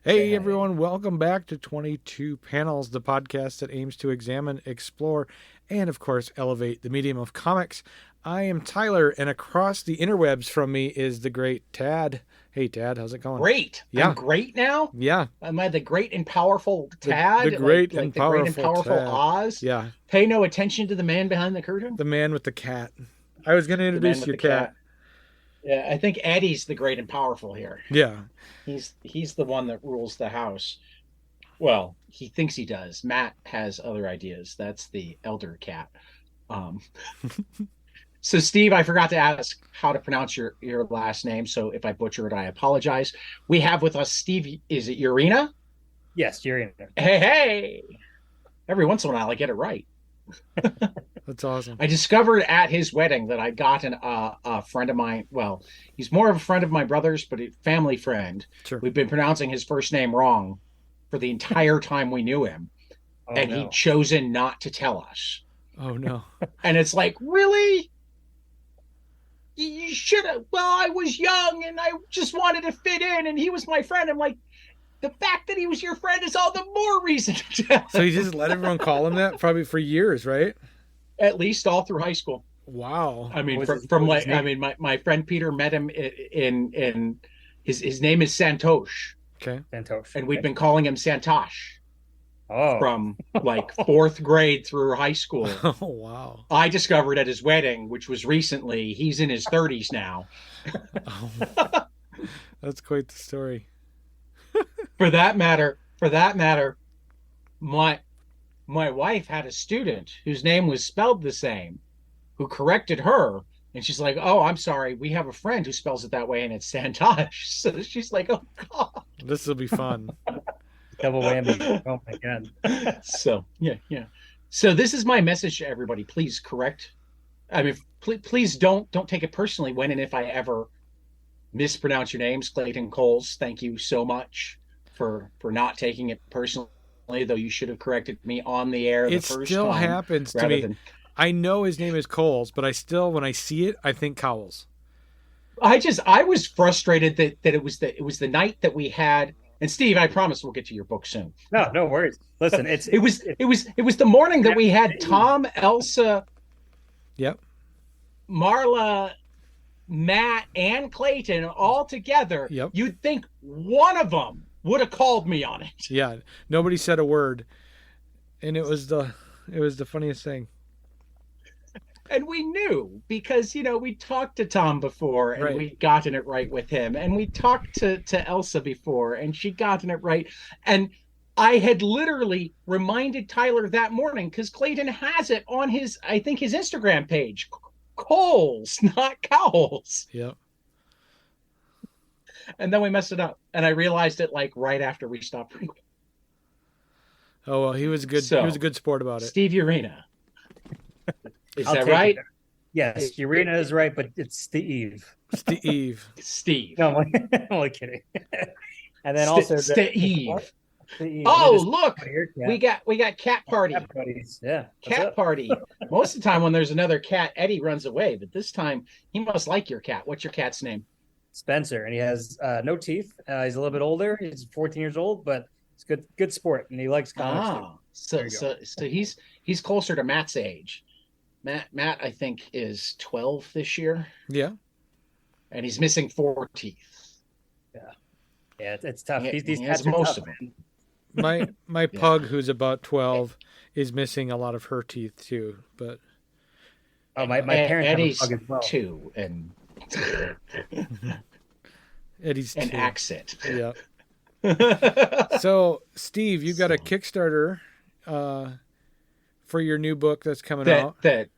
Hey everyone, welcome back to 22 Panels, the podcast that aims to examine, explore, and of course elevate the medium of comics. I am Tyler, and across the interwebs from me is the great Tad. Hey Tad, how's it going? Great. Yeah, I'm great now. yeah, Am I the great and powerful the Tad? great and Like the great and powerful powerful Tad. Oz? Yeah, Pay no attention to the man behind the curtain. the man with the cat. I was going to The man introduce with your the cat. cat. Yeah, I think Eddie's the great and powerful here. Yeah, He's the one that rules the house. Well, he thinks he does. Matt has other ideas. That's the elder cat. Um, so Steve, I forgot to ask how to pronounce your last name. So if I butcher it, I apologize. We have with us Steve. Is it Urena? Yes, you're in there. Hey, hey. Every once in a while, I get it right. that's awesome. I discovered at his wedding that I'd gotten a friend of mine. Well, he's more of a friend of my brother's, but a family friend. Sure. We've been pronouncing his first name wrong for the entire time we knew him, Oh, and no. he'd chosen not to tell us. Oh no. And it's like, really? You should have. Well, I was young and I just wanted to fit in, and he was my friend. I'm like, the fact that he was your friend is all the more reason to tell. So you just let everyone call him that probably for years, right? At least all through high school. Wow. I mean, What was from his like, I name? mean, my friend Peter met him in his name is Santosh, Okay. Santosh. and we've been calling him Santosh Oh, from like fourth grade through high school. Oh wow. I discovered at his wedding, which was recently. He's in his 30s now. Oh, that's quite the story. For that matter, my wife had a student whose name was spelled the same, who corrected her, and she's like, "Oh, I'm sorry, we have a friend who spells it that way, and it's Santosh." So she's like, "Oh God." This will be fun. double whammy. Oh my god. So yeah. So this is my message to everybody. Please correct. I mean, please don't take it personally when and if I ever mispronounce your names, Clayton Coles. Thank you so much for not taking it personally, though you should have corrected me on the air the It first still time happens to rather me. than. I know his name is Coles, but I still, when I see it, I think Cowles. I was frustrated that it was the night that we had. And Steve, I promise we'll get to your book soon. No worries. Listen, it's It was the morning that we had Tom, Elsa, Yep. Marla, Matt, and Clayton all together. Yep. You'd think one of them would have called me on it. Yeah. Nobody said a word, and it was the funniest thing. And we knew because, we talked to Tom before and Right. we'd gotten it right with him. And we talked to Elsa before and she'd gotten it right. And I had literally reminded Tyler that morning because Clayton has it on I think his Instagram page. Coles, not Cowles. Yep. And then we messed it up. And I realized it like right after we stopped recording. Oh well, he was good. So, he was a good sport about it. Steve Urena. Is I'll that take right? it. Yes, Urena is right, but it's Steve. Steve. Steve. No, I'm only kidding. And then also Steve. Steve. Oh, Just- look. Here, cat. We got cat party. Cat buddies. Yeah. what's Cat up? party. Most of the time when there's another cat, Eddie runs away, but this time he must like your cat. What's your cat's name? Spencer, and he has no teeth. He's a little bit older. He's 14 years old, but it's good sport, and he likes comics too. So There you go. so he's closer to Matt's age. Matt I think is 12 this year, Yeah. and he's missing 4 teeth. Yeah, it's tough. He- These he has cats are most tough, of 'em. man. My pug, who's about 12, is missing a lot of her teeth too. But Oh, my parents Eddie's have a pug as well. 2 and Eddie's an 2. accent. Yeah. So Steve, you got a Kickstarter for your new book that's coming out. that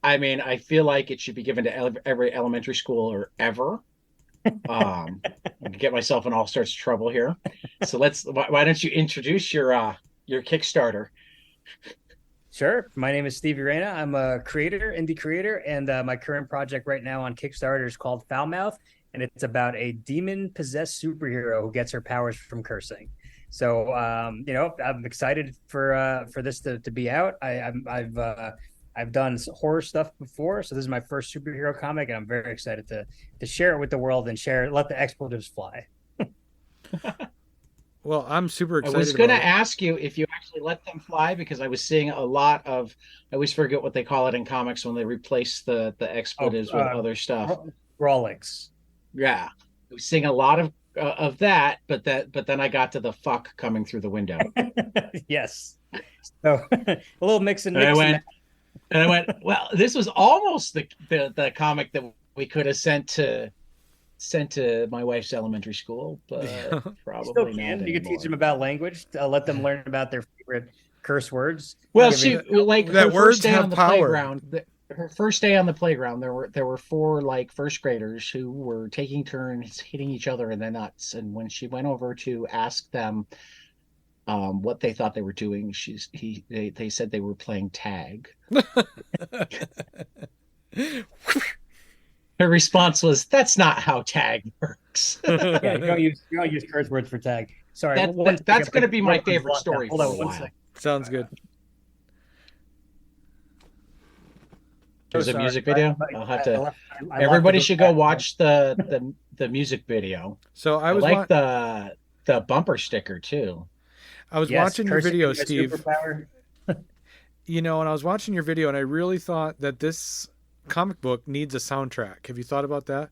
I mean, I feel like it should be given to every elementary school or ever. I can get myself in all sorts of trouble here. So why don't you introduce your Kickstarter? Sure. My name is Steve Urena. I'm a indie creator, and my current project right now on Kickstarter is called Foulmouth, and it's about a demon-possessed superhero who gets her powers from cursing. So, I'm excited for this to be out. I've done horror stuff before, so this is my first superhero comic, and I'm very excited to share it with the world and let the expletives fly. Well, I'm super I excited was going to about it. ask you if you actually let them fly because I was seeing a lot of, I always forget what they call it in comics when they replace the Oh, expletives with other stuff. Rawlix. Yeah. I was seeing a lot of that, but then I got to the fuck coming through the window. Yes. So a little mix and And I mix and went and I went, well, this was almost the comic that we could have sent to my wife's elementary school, but Yeah. You still probably not can. You can teach them anymore. about language, let them learn about their favorite curse words. Well, Giving she like her That first words day have on the power. playground. Her first day on the playground, there were four like first graders who were taking turns hitting each other in the nuts. And when she went over to ask them what they thought they were doing, they said they were playing tag. Her response was, "That's not how tag works." Yeah, you don't use curse words for tag. Sorry, one That's second. going to be my One one's favorite locked down. story Hold for on a one while. second. Sounds good. There's a Sorry. music video. I- I'll have I to. locked Everybody the should door go back. watch the music video. So I like the bumper sticker too. I was Yes, watching your cursing video, is my Steve. superpower. And I was watching your video, and I really thought that this comic book needs a soundtrack. Have you thought about that?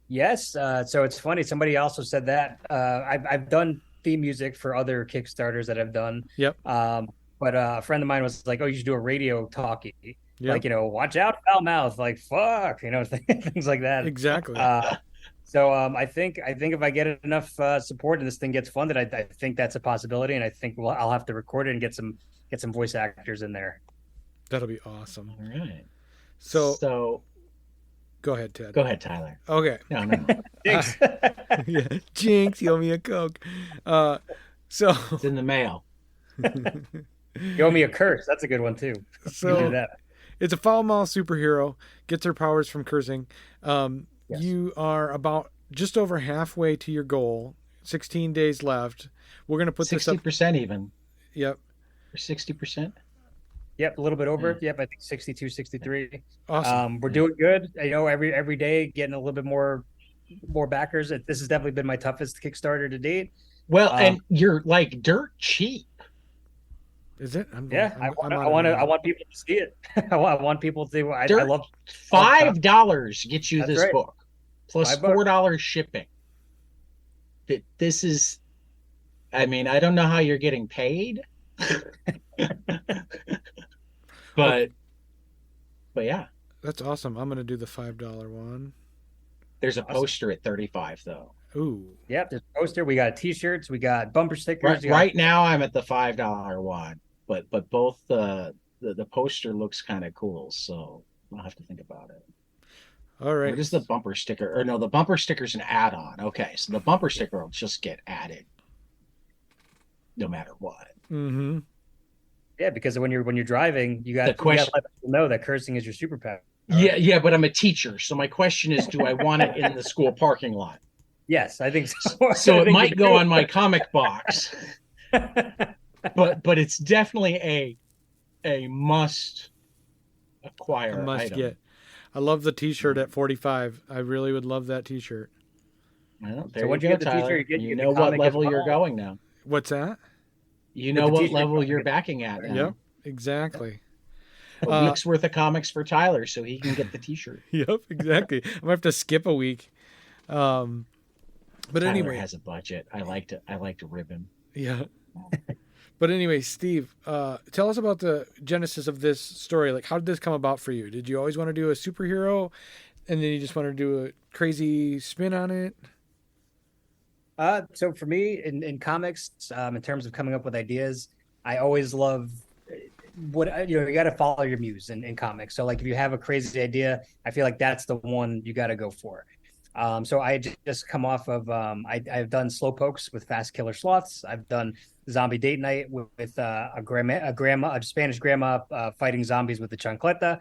Yes. So it's funny. Somebody also said that. I've done theme music for other Kickstarters that I've done. Yep. But a friend of mine was like, "Oh, you should do a radio talkie, Yep. like watch out, foul mouth, like fuck, things like that." Exactly. So I think if I get enough support and this thing gets funded, I think that's a possibility, and I think I'll have to record it and get some voice actors in there. That'll be awesome. All right. So go ahead, Ted. Go ahead, Tyler. Okay. No. Jinx. Yeah. Jinx, you owe me a Coke. So It's in the mail. You owe me a curse. That's a good one too. You can do that. It's a foul-mouthed superhero, gets her powers from cursing. Yes. You are about just over halfway to your goal. 16 days left. We're going to put this up. 60% even. Yep. Or 60%. Yep, a little bit over. Yep, I think 62, 63. Awesome. We're doing good. Every day getting a little bit more backers. This has definitely been my toughest Kickstarter to date. Well, and you're like dirt cheap. Is it? I want people to see it. I want people to. I love $5 gets you That's this right. book, plus $4 shipping. This is, I mean, I don't know how you're getting paid, but yeah, That's awesome. I'm going to do the $5 one. there's a poster at 35 though. Ooh. Yep, there's a poster. We got T-shirts. We got bumper stickers. Right now, I'm at the $5 one, but both the poster looks kind of cool, so I'll have to think about it. All right. What is the bumper sticker? Or no, the bumper sticker's an add-on. Okay, so the bumper sticker will just get added no matter what. Mm-hmm. Yeah, because when you're driving, you got to let people know that cursing is your superpower. Yeah, but I'm a teacher, so my question is, do I want it in the school parking lot? Yes, I think so. So it might go on my comic box, but it's definitely a must acquire. A must item. get. I love the T-shirt at 45. I really would love that T-shirt. Well, So once you get the T-shirt, you know what level you're going now. What's that? You know what level you're backing at now. Yep, exactly. A week's worth of comics for Tyler, so he can get the T-shirt. Yep, exactly. I'm gonna have to skip a week. But Tyler anyway, has a budget. I like to rib him. Yeah. But anyway, Steve, tell us about the genesis of this story. Like, how did this come about for you? Did you always want to do a superhero, and then you just wanted to do a crazy spin on it? So for me, in comics, in terms of coming up with ideas, I always love you got to follow your muse in comics. So like if you have a crazy idea, I feel like that's the one you got to go for. So I just come off of I've done slow pokes with fast killer sloths. I've done zombie date night with a Spanish grandma fighting zombies with the chancleta.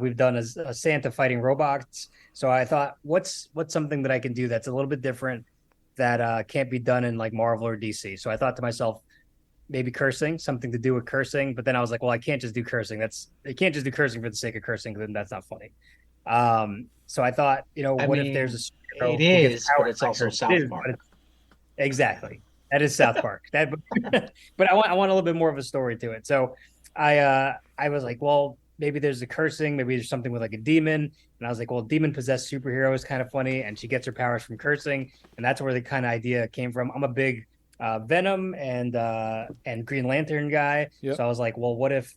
We've done a Santa fighting robots. So I thought, what's something that I can do that's a little bit different that can't be done in like Marvel or DC. So I thought to myself, maybe cursing, something to do with cursing. But then I was like, well, I can't just do cursing. I can't just do cursing for the sake of cursing. Then that's not funny. So I thought, if there's a superhero it is, but it's also South Park. Exactly. That is South Park. That, but I want a little bit more of a story to it. So I was like, well, maybe there's a cursing, maybe there's something with like a demon. And I was like, well, demon possessed superhero is kind of funny, and she gets her powers from cursing, and that's where the kind of idea came from. I'm a big Venom and Green Lantern guy, Yep. so I was like, well, what if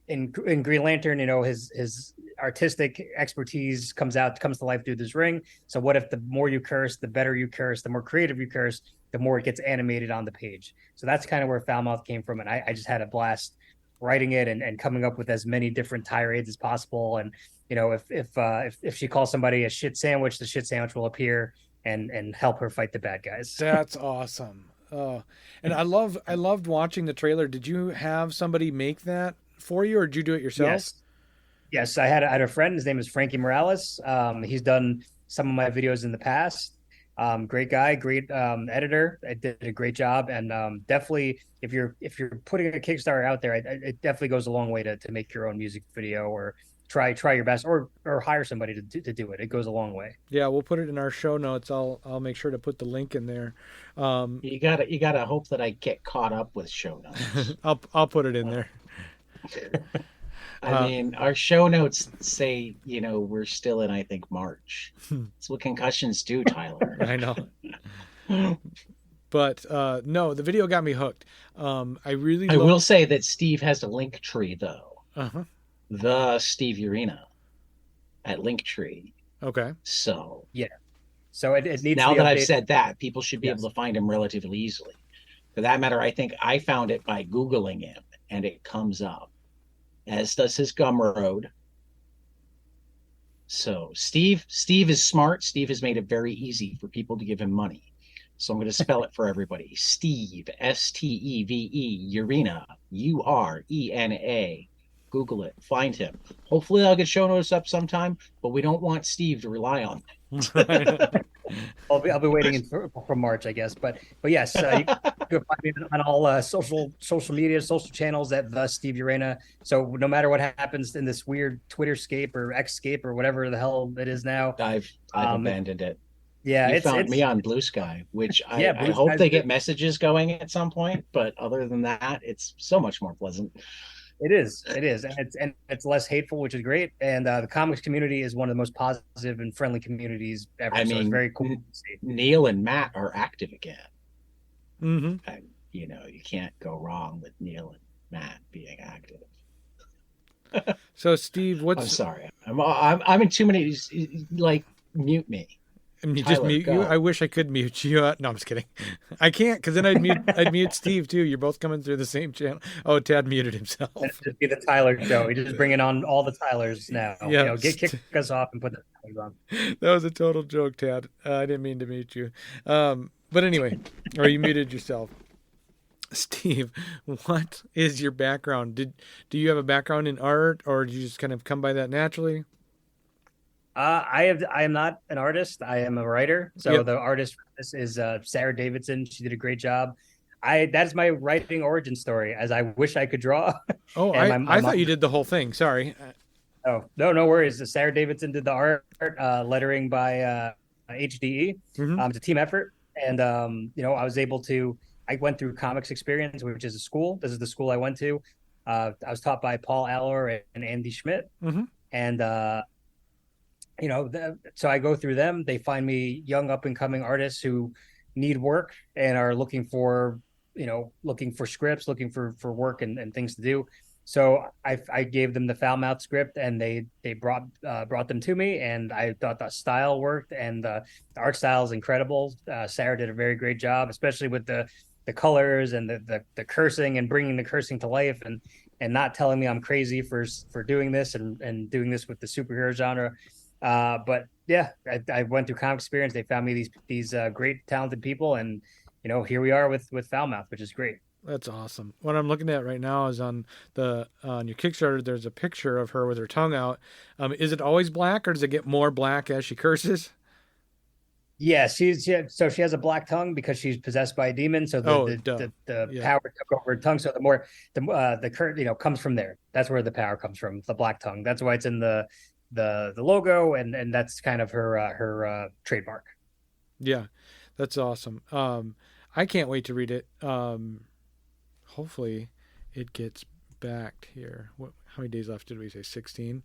in Green Lantern, his artistic expertise comes to life through this ring. So what if the more you curse, the better you curse, the more creative you curse, the more it gets animated on the page. So that's kind of where Foulmouth came from, and I just had a blast writing it and coming up with as many different tirades as possible. And if she calls somebody a shit sandwich, the shit sandwich will appear and help her fight the bad guys. That's awesome. Oh, and I loved watching the trailer. Did you have somebody make that for you, or did you do it yourself? Yes. I had a friend. His name is Frankie Morales. He's done some of my videos in the past. Great guy, great editor. I did a great job, and definitely if you're putting a Kickstarter out there, it definitely goes a long way to make your own music video, or try your best, or hire somebody to do it. It goes a long way. Yeah, we'll put it in our show notes. I'll make sure to put the link in there. You gotta hope that I get caught up with show notes. I'll put it in there. I mean, our show notes say, we're still in, I think, March. That's what concussions do, Tyler. I know. But no, the video got me hooked. I will say that Steve has a link tree, though. Uh-huh. The Steve Urena at Linktree. Okay. So yeah. So it needs now to be that updated. I've said that, people should be able to find him relatively easily. For that matter, I think I found it by Googling him, and it comes up, as does his Gumroad. So Steve is smart. Steve has made it very easy for people to give him money. So I'm going to spell it for everybody. Steve, Steve, Urena, Urena. Google it, find him. Hopefully I'll get show notes up sometime, but we don't want Steve to rely on them. I'll be waiting for March, I guess. But yes, you can find me on all social media, social channels at the Steve Urena. So no matter what happens in this weird Twitterscape or Xscape or whatever the hell it is now, I've abandoned it. Yeah, you found me on Blue Sky, which I hope they get messages going at some point. But other than that, it's so much more pleasant. It is, and it's less hateful, which is great. And the comics community is one of the most positive and friendly communities ever. I mean, it's very cool to see. Neil and Matt are active again. Mm-hmm. And, you can't go wrong with Neil and Matt being active. So, Steve, I'm sorry. I'm in too many. Like, mute me. And you just mute you. I wish I could mute you. No, I'm just kidding. I can't, because then I'd mute Steve too. You're both coming through the same channel. Oh, Tad muted himself. It'd just be the Tyler show. We're just bringing on all the Tylers now. Yeah, kick us off and put the Tylers on. That was a total joke, Tad. I didn't mean to mute you. But anyway, or you muted yourself. Steve, what is your background? Do you have a background in art, or did you just kind of come by that naturally? I am not an artist. I am a writer. So The artist for this is Sarah Davidson. She did a great job. That's my writing origin story, as I wish I could draw. Oh, I thought you did the whole thing. Sorry. Oh, no worries. Sarah Davidson did the art, lettering by HDE. Mm-hmm. It's a team effort. And, I was able to, I went through Comics Experience, which is a school. This is the school I went to. I was taught by Paul Allor and Andy Schmidt. Mm-hmm. And, so I go through them. They find me young up and coming artists who need work and are looking for scripts, looking for work and things to do. So I gave them the Foulmouth script, and they brought them to me, and I thought the style worked, and the art style is incredible. Sarah did a very great job, especially with the colors and the cursing, and bringing the cursing to life, and not telling me I'm crazy for doing this and doing this with the superhero genre. But yeah, I went through Comic Experience. They found me these great, talented people, and here we are with Foulmouth, which is great. That's awesome. What I'm looking at right now is on your Kickstarter. There's a picture of her with her tongue out. Is it always black, or does it get more black as she curses? Yeah, she has a black tongue because she's possessed by a demon. So the power took over her tongue. So the current comes from there. That's where the power comes from. The black tongue. That's why it's in the logo, and that's kind of her trademark. Yeah, that's awesome. I can't wait to read it. Hopefully it gets backed here. How many days left did we say? 16?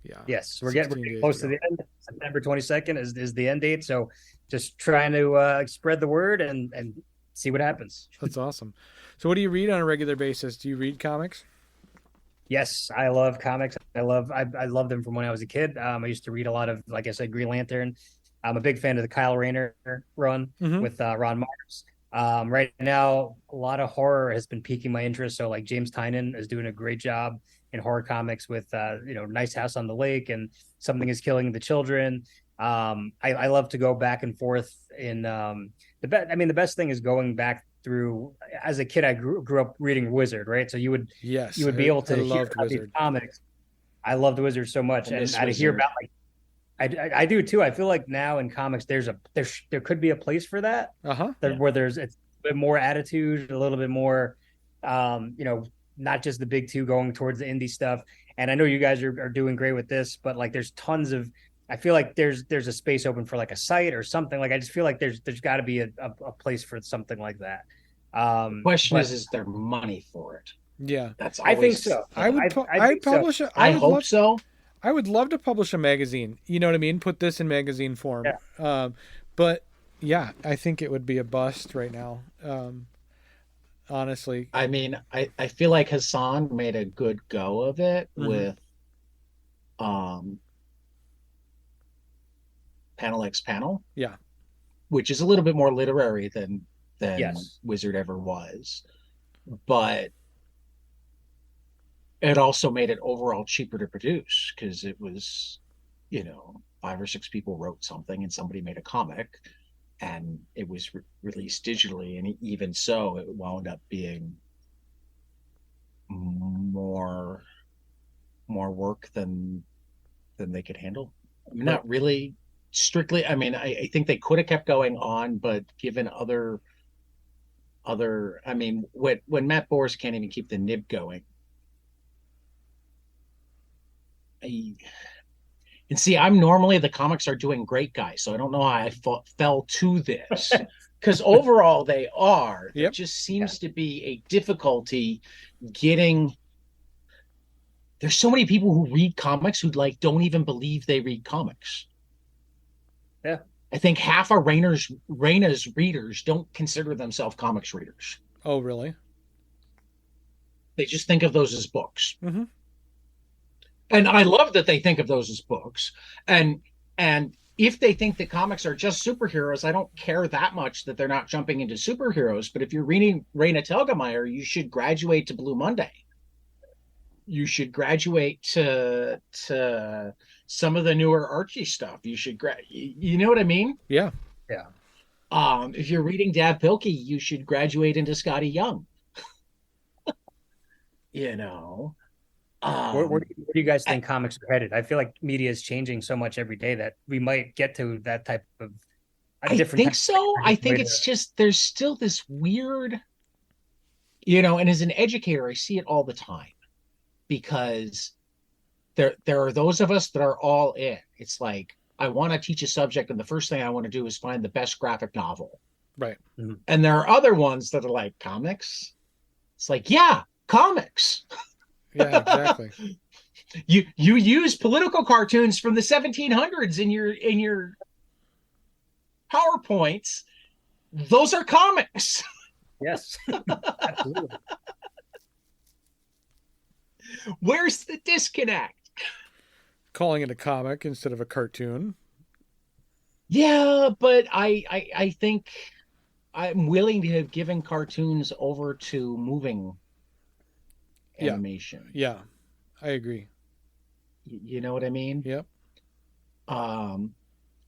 Yeah. Yes, we're getting close to go. the end. September 22nd is the end date. So just trying to spread the word and see what happens. That's awesome. So what do you read on a regular basis? Do you read comics? Yes, I love comics. I love them from when I was a kid. I used to read a lot of, like I said, Green Lantern. I'm a big fan of the Kyle Rayner run with Ron Mars. Right now, a lot of horror has been piquing my interest. So like James Tynion is doing a great job in horror comics with Nice House on the Lake and Something is Killing the Children. I love to go back and forth in the best thing is going back through. As a kid, I grew up reading Wizard, right? So you would be able to hear about these comics. I loved Wizard so much, and I'd hear about like I do too. I feel like now in comics, there could be a place for that. Where it's a bit more attitude, a little bit more, not just the big two going towards the indie stuff. And I know you guys are doing great with this, but like there's tons of. I feel like there's a space open for like a site or something. Like I just feel like there's got to be a place for something like that. The question is there money for it? Yeah, that's. I think so. I hope so. I would love to publish a magazine. You know what I mean? Put this in magazine form. Yeah. But yeah, I think it would be a bust right now. Honestly, I mean, I feel like Hassan made a good go of it with, Panel X Panel. Yeah. Which is a little bit more literary than Wizard ever was. But it also made it overall cheaper to produce because it was, 5 or 6 people wrote something and somebody made a comic and it was released digitally. And even so, it wound up being more work than they could handle. I mean, not really strictly. I mean, I think they could have kept going on, but given other, I mean, when Matt Boris can't even keep the nib going. And see, I'm normally the comics are doing great guy, so I don't know how I fell to this. Because overall they are. There just seems to be a difficulty getting. There's so many people who read comics who don't even believe they read comics. Yeah. I think half of Raina's readers don't consider themselves comics readers. Oh, really? They just think of those as books. Mm-hmm. And I love that they think of those as books. And if they think that comics are just superheroes, I don't care that much that they're not jumping into superheroes. But if you're reading Raina Telgemeier, you should graduate to Blue Monday. You should graduate to some of the newer Archie stuff. You should you know what I mean? Yeah. Yeah. If you're reading Dav Pilkey, you should graduate into Scotty Young. Where do you guys think comics are headed? I feel like media is changing so much every day that we might get to that type of I think so. I think it's just there's still this weird, and as an educator, I see it all the time because there are those of us that are all in. It's like I want to teach a subject, and the first thing I want to do is find the best graphic novel. Right. Mm-hmm. And there are other ones that are like comics. It's like, yeah, comics. Yeah, exactly. You use political cartoons from the 1700s in your PowerPoints. Those are comics. Yes, absolutely. Where's the disconnect? Calling it a comic instead of a cartoon. Yeah, but I think I'm willing to have given cartoons over to moving animation. Yeah, I agree. You know what I mean? Yep. And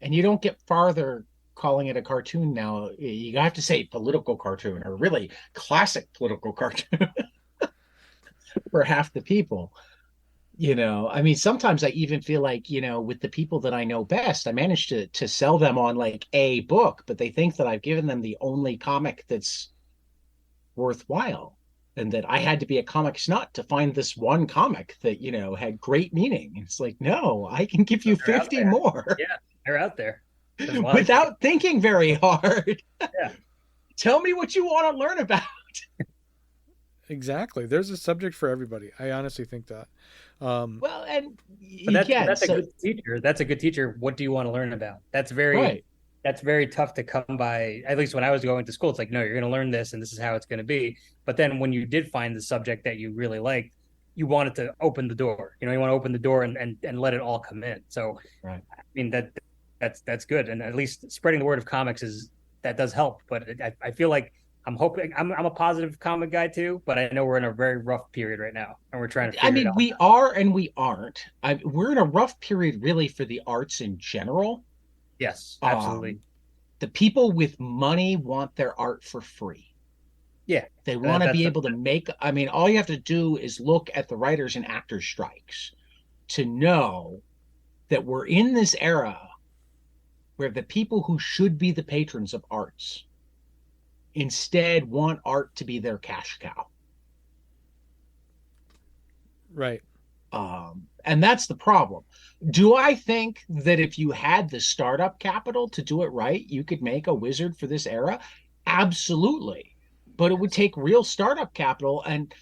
you don't get farther calling it a cartoon now. You have to say political cartoon or really classic political cartoon for half the people. I mean, sometimes I even feel like, with the people that I know best, I managed to sell them on like a book, but they think that I've given them the only comic that's worthwhile. And that I had to be a comics nut to find this one comic that, had great meaning. It's like, no, I can give you 50 more. Yeah, they're out there. There's a lot without thinking very hard. Yeah. Tell me what you want to learn about. Exactly. There's a subject for everybody. I honestly think that. Well, and But that's a so good teacher. That's a good teacher. What do you want to learn about? right. That's very tough to come by. At least when I was going to school, it's like, no, you're going to learn this, and this is how it's going to be. But then when you did find the subject that you really liked, you wanted to open the door. You want to open the door and let it all come in. So, Right. I mean that's good, and at least spreading the word of comics that does help. But I feel like I'm hoping I'm a positive comic guy too, but I know we're in a very rough period right now, and we're trying to I figure it mean, out. we are and we aren't. We're in a rough period, really, for the arts in general. Yes, absolutely. The people with money want their art for free. Yeah, They want to be that's able to make. I mean, all you have to do is look at the writers and actors strikes to know that we're in this era where the people who should be the patrons of arts instead want art to be their cash cow. Right. And that's the problem. Do I think that if you had the startup capital to do it right, you could make a wizard for this era? Absolutely. But it would take real startup capital, and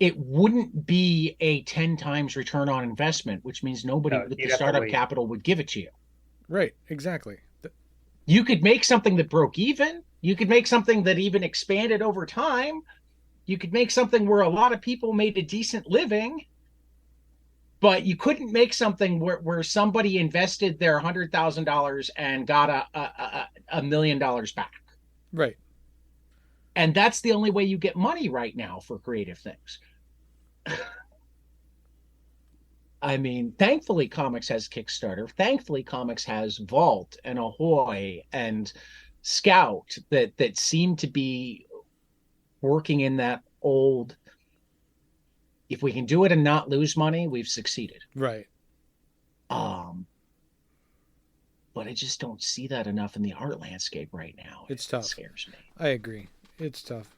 it wouldn't be a 10 times return on investment, which means nobody with the startup capital would give it to you. Right. Exactly. You could make something that broke even. You could make something that even expanded over time. You could make something where a lot of people made a decent living, but you couldn't make something where somebody invested their $100,000 and got $1 million back. Right. And that's the only way you get money right now for creative things. I mean, thankfully, comics has Kickstarter. Thankfully, comics has Vault and Ahoy and Scout that seem to be working in that old, if we can do it and not lose money, we've succeeded. Right. But I just don't see that enough in the art landscape right now. It's tough. It scares me. I agree. It's tough.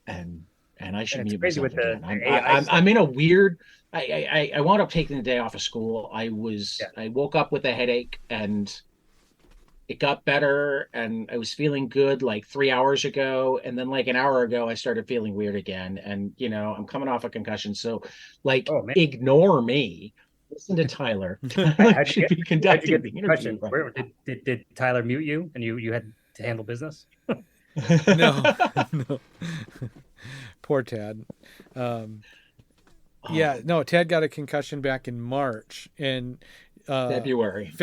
And I should it's be crazy with the I'm in a weird. I wound up taking the day off of school. I woke up with a headache, and it got better, and I was feeling good like 3 hours ago, and then like an hour ago I started feeling weird again, and I'm coming off a concussion, so like ignore me. Listen to Tyler. Tyler should be conducting the interview. Right. Did Tyler mute you, and you had to handle business? No. Poor Tad. Yeah, no, Tad got a concussion back in March and February,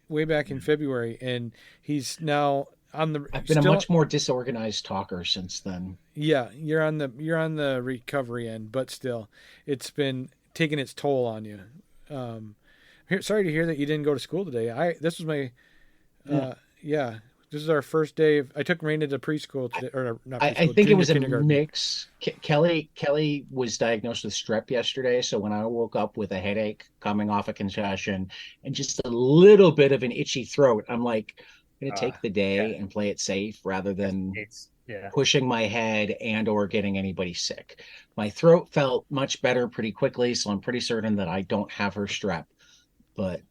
way back in February, and he's now on the. I've been a much more disorganized talker since then. Yeah, you're on the recovery end, but still, it's been taking its toll on you. Sorry to hear that you didn't go to school today. This was my, This is our first day. I took Raina to preschool today, or not preschool. I think it was a mix. Kelly was diagnosed with strep yesterday, so when I woke up with a headache coming off a concussion and just a little bit of an itchy throat, I'm like, I'm gonna take the day and play it safe rather than pushing my head and or getting anybody sick. My throat felt much better pretty quickly, so I'm pretty certain that I don't have her strep, but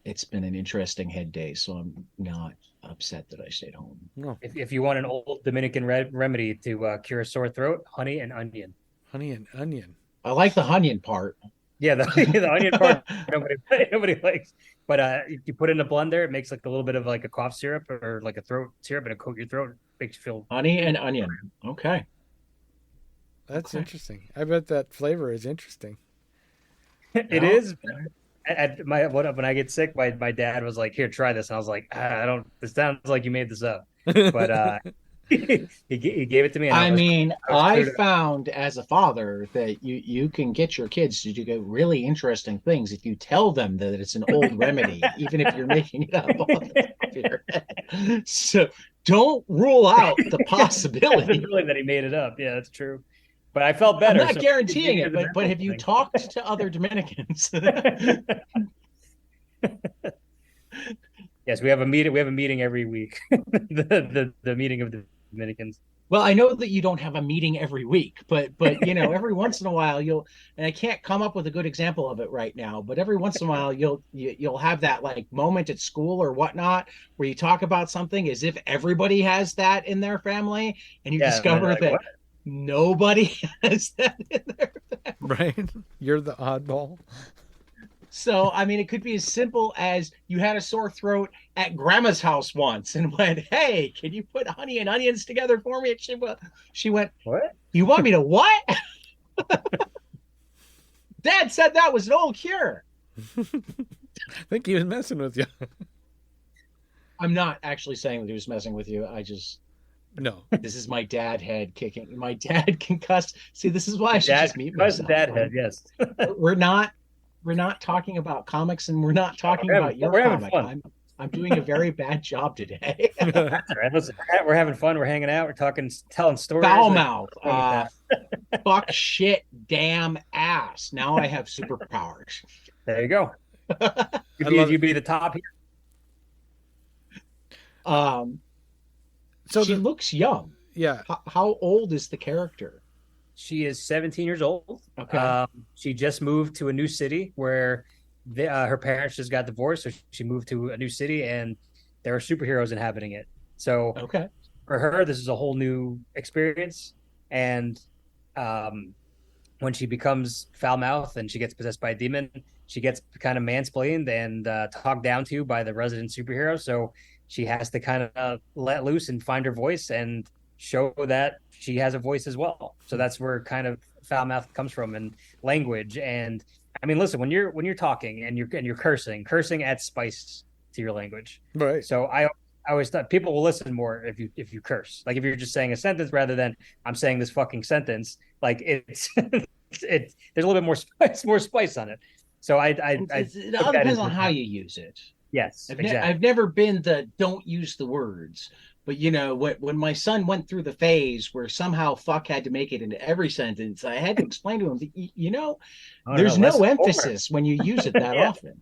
it's been an interesting head day, so I'm not upset that I stayed home. No. If you want an old Dominican remedy to cure a sore throat, honey and onion. Honey and onion. I like the onion part. Yeah, the onion part nobody likes. But you put it in a blender, it makes like a little bit of like a cough syrup or like a throat syrup, and it coat your throat, makes you feel honey and onion. Okay. That's interesting. I bet that flavor is interesting. It is. When I get sick, my dad was like, "Here, try this," and I was like, "I don't. This sounds like you made this up." But he gave it to me. And I found as a father that you can get your kids to do really interesting things if you tell them that it's an old remedy, even if you're making it up off the top of your head. So don't rule out the possibility that he made it up. Yeah, that's true. But I felt better. I'm not guaranteeing it, but have you talked to other Dominicans? Yes, we have a meeting. We have a meeting every week. the meeting of the Dominicans. Well, I know that you don't have a meeting every week, but every once in a while you'll, and I can't come up with a good example of it right now, but every once in a while you'll have that like moment at school or whatnot where you talk about something as if everybody has that in their family, and you Yeah, and then discover like, that what? nobody has that in their family. Right? You're the oddball. So, I mean, it could be as simple as you had a sore throat at grandma's house once and went, "Hey, can you put honey and onions together for me?" And she went, What? "You want me to what?" Dad said that was an old cure. I think he was messing with you. I'm not actually saying that he was messing with you. No. This is my dad head kicking. My dad concussed. See, this is why I should Dad, just mute cousin, myself. dad head, yes. We're not talking about comics, and we're not talking about your we're having comic. fun. I'm doing a very bad job today. That's all right. Listen, we're having fun. We're hanging out. We're talking, telling stories. Foul Like, mouth. Fuck, shit, damn, ass. Now I have superpowers. there you go. You be the top here. So she looks young. Yeah. How old is the character? She is 17 years old. Okay. She just moved to a new city where her parents just got divorced. So she moved to a new city and there are superheroes inhabiting it. So Okay. for her, this is a whole new experience. And when she becomes foul mouth and she gets possessed by a demon, she gets kind of mansplained and talked down to by the resident superhero. So she has to kind of let loose and find her voice and show that she has a voice as well. So that's where kind of foul mouth comes from, and language. And I mean, listen, when you're talking and you're cursing adds spice to your language. Right. So I always thought people will listen more if you curse. Like if you're just saying a sentence rather than I'm saying this fucking sentence, like it's there's a little bit more spice on it. So it all depends on how you use it. Yes, exactly. I've never been the don't use the words, but when my son went through the phase where somehow fuck had to make it into every sentence, I had to explain to him that there's no emphasis when you use it that often.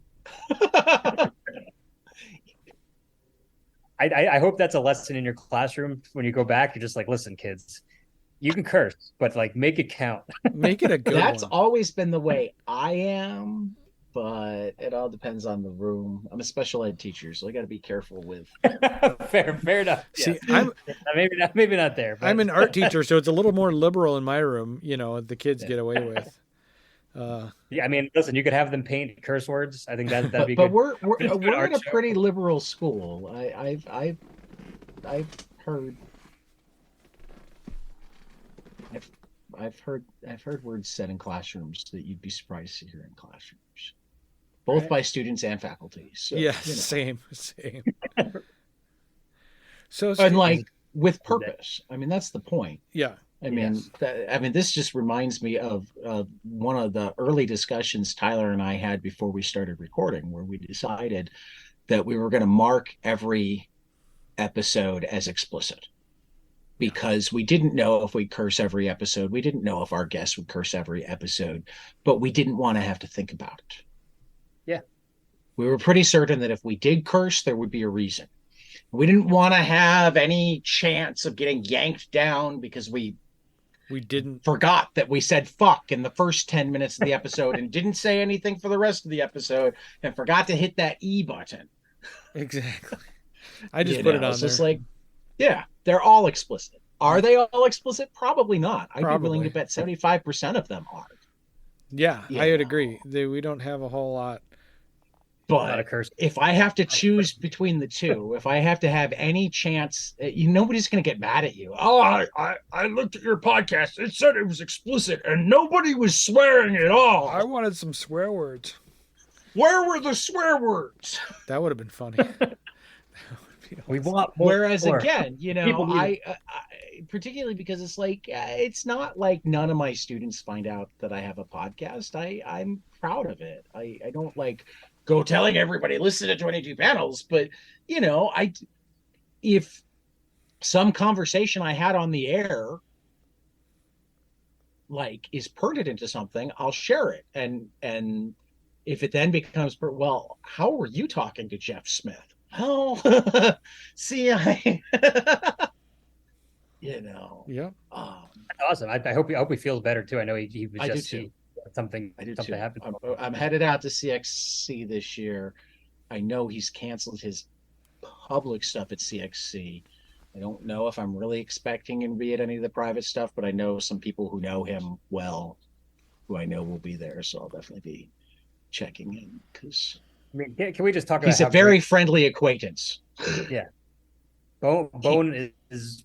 I hope that's a lesson in your classroom when you go back. You're just like, listen, kids, you can curse, but like make it count. Make it a good That's one. always been the way I am, but it all depends on the room. I'm a special ed teacher, so I got to be careful with. fair enough. See, yes. maybe not there. But... I'm an art teacher, so it's a little more liberal in my room. The kids get away with. Yeah, I mean, listen, you could have them paint curse words. I think that'd be but good. we're in a pretty liberal school. I've heard. I've heard words said in classrooms that you'd be surprised to hear in classrooms, both by students and faculty. So, same. So and like with purpose. I mean, that's the point. Yeah. I mean, this just reminds me of one of the early discussions Tyler and I had before we started recording, where we decided that we were going to mark every episode as explicit. Because we didn't know if we'd curse every episode. We didn't know if our guests would curse every episode, but we didn't want to have to think about it. Yeah. We were pretty certain that if we did curse, there would be a reason. We didn't want to have any chance of getting yanked down because we didn't forgot that we said fuck in the first 10 minutes of the episode and didn't say anything for the rest of the episode and forgot to hit that E button. Exactly. I just put it on it's there. Just like, yeah, they're all explicit. Are they all explicit? Probably not. I'd be willing to bet 75% of them are. Yeah, I would agree. We don't have a whole lot. But if I have to choose between the two, if I have to have any chance, nobody's going to get mad at you. Oh, I looked at your podcast. It said it was explicit and nobody was swearing at all. I wanted some swear words. Where were the swear words? That would have been funny. We want more. Whereas again, I particularly because it's like it's not like none of my students find out that I have a podcast. I'm proud of it. I don't like go telling everybody listen to 22 panels, but if some conversation I had on the air like is pertinent to something, I'll share it. And if it then becomes how were you talking to Jeff Smith? Oh, see, Yep. Awesome. I hope he feels better too. I know he was I do just too. something I do something too. happened. I'm headed out to CXC this year. I know he's canceled his public stuff at CXC. I don't know if I'm really expecting him to be at any of the private stuff, but I know some people who know him well, who I know will be there. So I'll definitely be checking in because I mean, can we just talk about he's a how very great? friendly acquaintance. Yeah, Bone He, Bone is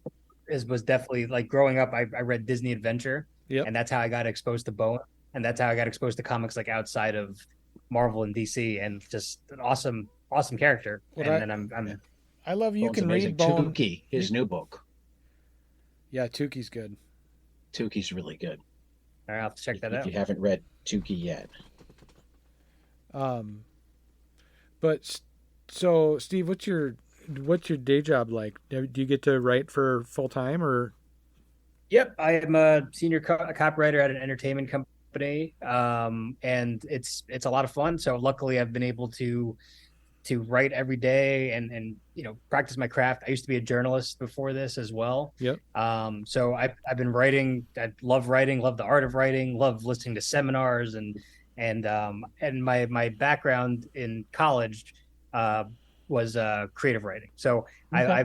was definitely like growing up. I read Disney Adventure, Yep. and that's how I got exposed to Bone, and that's how I got exposed to comics like outside of Marvel and DC, and just an awesome character. What And then I'm I love you Bone's can amazing. read Bone. Tuki, his new book. Yeah, Tuki's good. Tuki's really good. I'll have to check that If out. you haven't read Tuki yet. Um, but so Steve, what's your day job like? Do you get to write for full time or? Yep, I am a senior copywriter at an entertainment company, and it's a lot of fun. So luckily, I've been able to write every day and practice my craft. I used to be a journalist before this as well. Yep. So I've been writing. I love writing, love the art of writing, love listening to seminars and my background in college was creative writing. So Okay.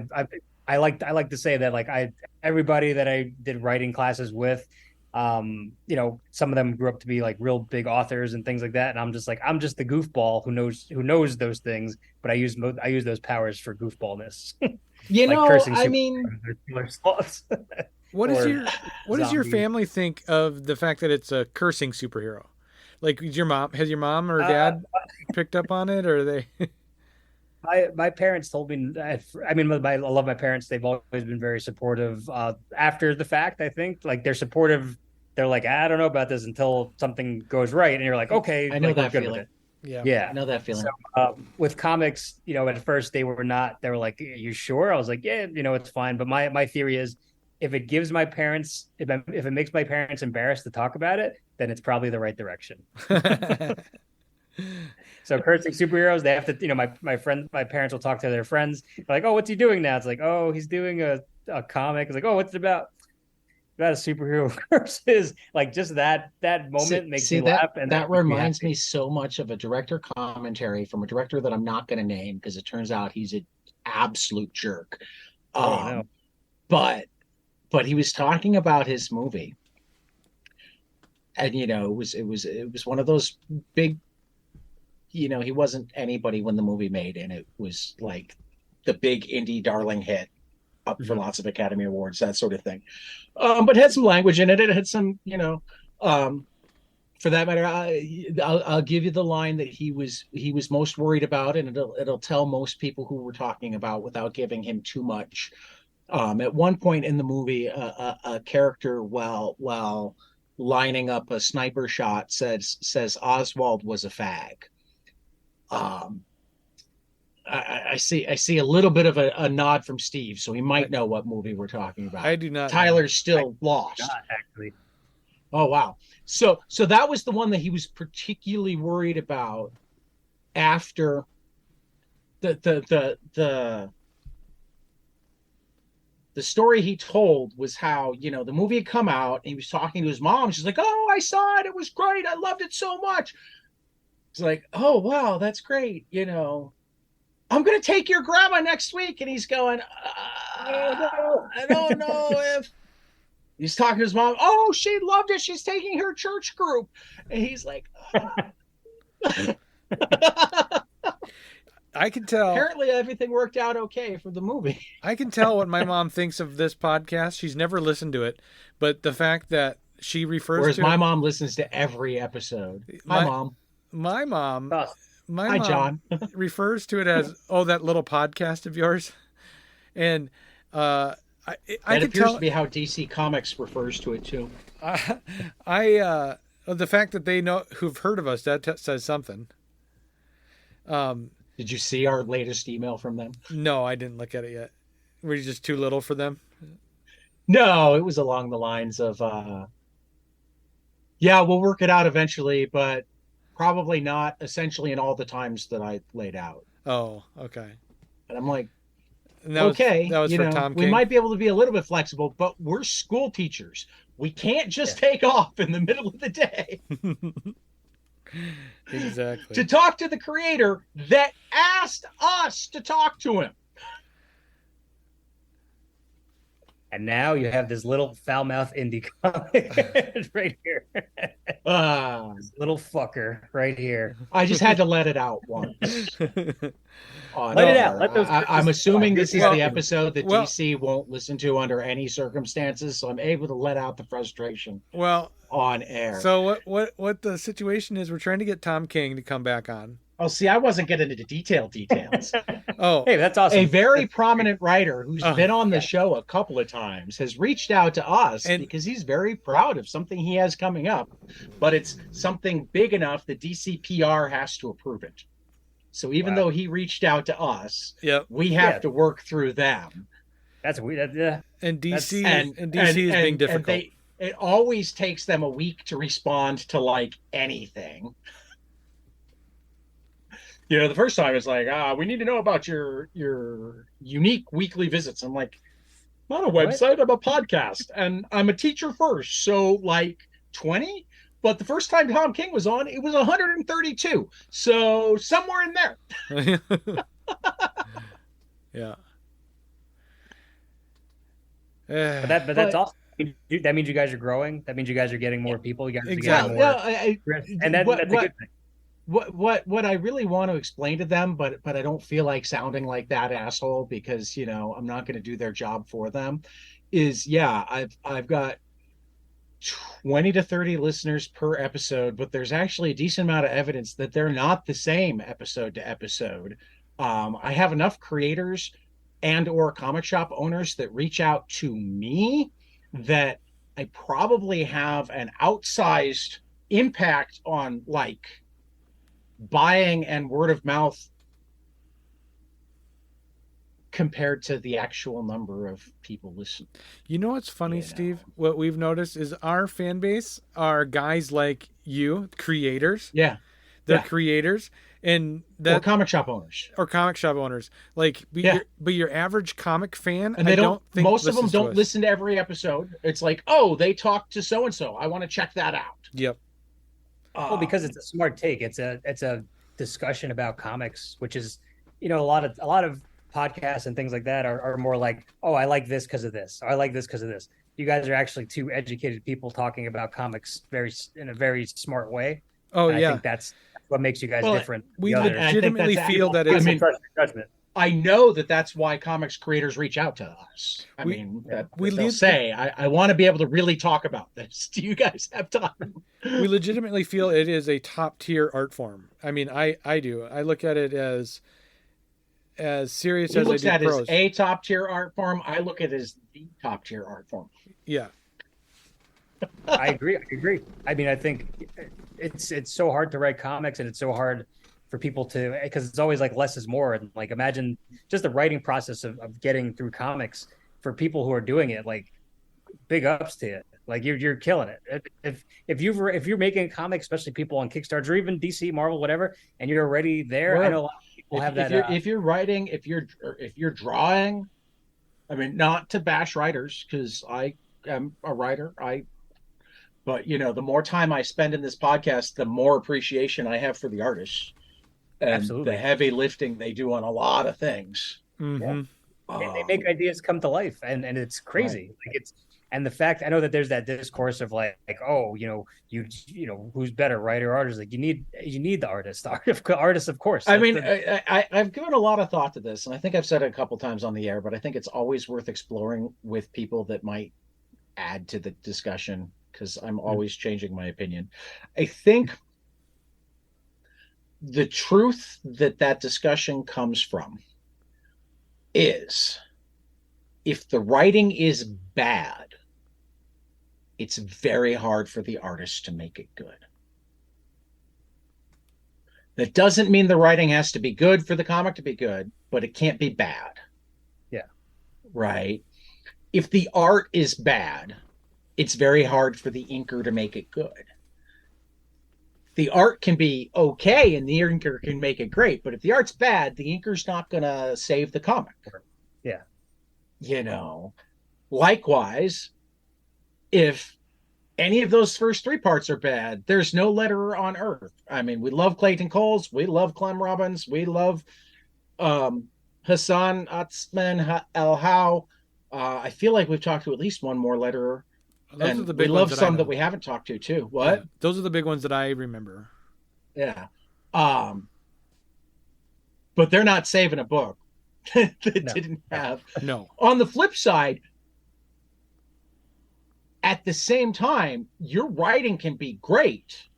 I like to say that like everybody that I did writing classes with, some of them grew up to be like real big authors and things like that, and I'm just the goofball who knows those things, but I use those powers for goofballness. Like cursing I super mean, sloths. What is Or your what does your zombies. family think of the fact that it's a cursing superhero? Like, has your mom or uh, dad picked up on it, or are they? my parents told me. I mean, I love my parents. They've always been very supportive. After the fact, I think like they're supportive. They're like, I don't know about this until something goes right, and you're like, okay, I know like we're that good with feeling. it. Yeah. Yeah. I know that So feeling. with comics, at first they were not. They were like, "Are you sure?" I was like, "Yeah, it's fine." But my theory is, if it gives my parents, if it makes my parents embarrassed to talk about it, then it's probably the right direction. So cursing superheroes, they have to, my parents will talk to their friends. They're like, "Oh, what's he doing now?" It's like, "Oh, he's doing a comic." It's like, "Oh, what's it about?" About a superhero curses. Like just that See, moment makes see me that laugh, and that that makes me reminds happy. me so much of a director commentary from a director that I'm not going to name because it turns out he's an absolute jerk. Oh no. Um, but he was talking about his movie, and it was one of those big. He wasn't anybody when the movie made, and it was like the big indie darling hit, up for Mhm. lots of Academy Awards, that sort of thing. But it had some language in it. It had some, um, for that matter, I'll give you the line that he was most worried about, and it'll tell most people who we're talking about without giving him too much. At one point in the movie, a character, while lining up a sniper shot, says Oswald was a fag. Um, I see a little bit of a nod from Steve, so he I might know what movie we're talking I about. do not know. Tyler's I still lost. not actually. Oh wow. So that was the one that he was particularly worried about after the the story he told was how, the movie had come out and he was talking to his mom. She's like, "Oh, I saw it. It was great. I loved it so much." It's like, "Oh wow, that's great. I'm going to take your grandma next week." And he's going, Oh no. I don't know if he's talking to his mom. "Oh, she loved it. She's taking her church group." And he's like, I can tell. apparently everything worked out okay for the movie. I can tell what my mom thinks of this podcast. She's never listened to it, but the fact that she refers Whereas to my it, mom listens to every episode. Hi, my Mom. my mom, Oh, my Hi, mom John. refers to it as, "Oh, that little podcast of yours," and uh, I That can appears to tell. be how DC Comics refers to it too. The fact that they know who've heard of us, that says something. Um, Did you see our latest email from them? no, I didn't look at it yet. Were you just too little for them? No, it was along the lines of, yeah, we'll work it out eventually, but probably not essentially in all the times that I laid out. Oh, okay. And I'm like, okay, that was for Tom we King. might be able to be a little bit flexible, but we're school teachers. We can't just take off in the middle of the day Exactly. to talk to the creator that asked us to talk to him. And now you have this little foul-mouthed indie comic right here. This little fucker right here. I just had to let it out once. Let it out. Let those. I'm assuming this is the episode that DC won't listen to under any circumstances, so I'm able to let out the frustration. On air. So what the situation is? We're trying to get Tom King to come back on. Oh, see, I wasn't getting into details. Oh, hey, that's awesome. A very prominent writer who's been on the show a couple of times has reached out to us because he's very proud of something he has coming up, but it's something big enough that DCPR has to approve it. So even though he reached out to us, we have to work through them. That's weird. And DC is being difficult. It always takes them a week to respond to like anything. The first time it's like, we need to know about your unique weekly visits. I'm like, not a website, I'm a podcast, and I'm a teacher first. So like 20, but the first time Tom King was on, it was 132. So somewhere in there. Yeah. But that's awesome. That means you guys are growing. That means you guys are getting more people. You guys are getting more. And that's a good thing. What I really want to explain to them, but I don't feel like sounding like that asshole because I'm not going to do their job for them, is I've got 20 to 30 listeners per episode, but there's actually a decent amount of evidence that they're not the same episode to episode. I have enough creators and or comic shop owners that reach out to me that I probably have an outsized impact on like buying and word of mouth compared to the actual number of people listening. You know what's funny, Steve? What we've noticed is our fan base are guys like you, creators. Yeah. They're creators. And or comic shop owners. Like, but your average comic fan, and most of them don't listen to every episode. It's like, they talk to so and so. I want to check that out. Yep. Well, because it's a smart take. It's a discussion about comics, which is, a lot of podcasts and things like that are more like, I like this because of this, or I like this because of this. You guys are actually two educated people talking about comics in a very smart way. Oh, and I think that's what makes you guys different. We legitimately feel that it's judgment. I know that's why comics creators reach out to us. They'll say, I want to be able to really talk about this. Do you guys have time? We legitimately feel it is a top tier art form. I mean, I do. I look at it as serious as I do prose. As a top tier art form. I look at it as the top tier art form. Yeah. I agree. I mean, I think it's so hard to write comics, and it's so hard for people to, because it's always like less is more. And like, imagine just the writing process of getting through comics for people who are doing it. Like, big ups to you. Like, you're killing it. If you're making a comic, especially people on Kickstarter or even DC, Marvel, whatever, and you're already there, I know a lot of people have that. If you're writing, if you're drawing, I mean, not to bash writers, because I am a writer. But the more time I spend in this podcast, the more appreciation I have for the artists and Absolutely. the heavy lifting they do on a lot of things. Mm-hmm. And they make ideas come to life, and it's crazy. Right. Like, and the fact, I know that there's that discourse of like who's better, writer or artist? Like, you need the artist, artist, of course. I mean, I've given a lot of thought to this, and I think I've said it a couple times on the air, but I think it's always worth exploring with people that might add to the discussion, because I'm always changing my opinion. I think the truth that discussion comes from is, if the writing is bad, it's very hard for the artist to make it good. That doesn't mean the writing has to be good for the comic to be good, but it can't be bad. Yeah. Right? If the art is bad, it's very hard for the inker to make it good. The art can be okay and the inker can make it great, but if the art's bad, the inker's not going to save the comic. Yeah. You know, likewise, if any of those first three parts are bad, there's no letterer on earth. I mean, we love Clayton Coles, we love Clem Robbins, we love Hassan Atsman El How. I feel like we've talked to at least one more letterer, Those are and the we big ones love that I some know. that we haven't talked to too. Yeah, What? those are the big ones that I remember. Yeah. But they're not saving a book that No. didn't have. No. On the flip side, at the same time, your writing can be great,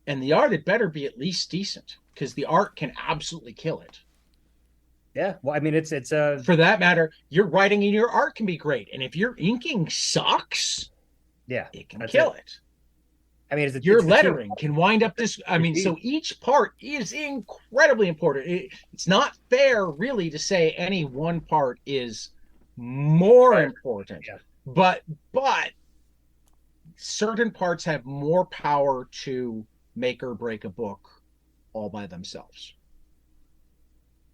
and the art had better be at least decent, because the art can absolutely kill it. Yeah. Well, I mean, it's a For that matter, your writing and your art can be great, and if your inking sucks, yeah, it can that's kill it. it. I mean, Your it's the team. lettering can wind up this. I mean, so each part is incredibly important. It's not fair, really, to say any one part is more important. Yeah. But certain parts have more power to make or break a book all by themselves,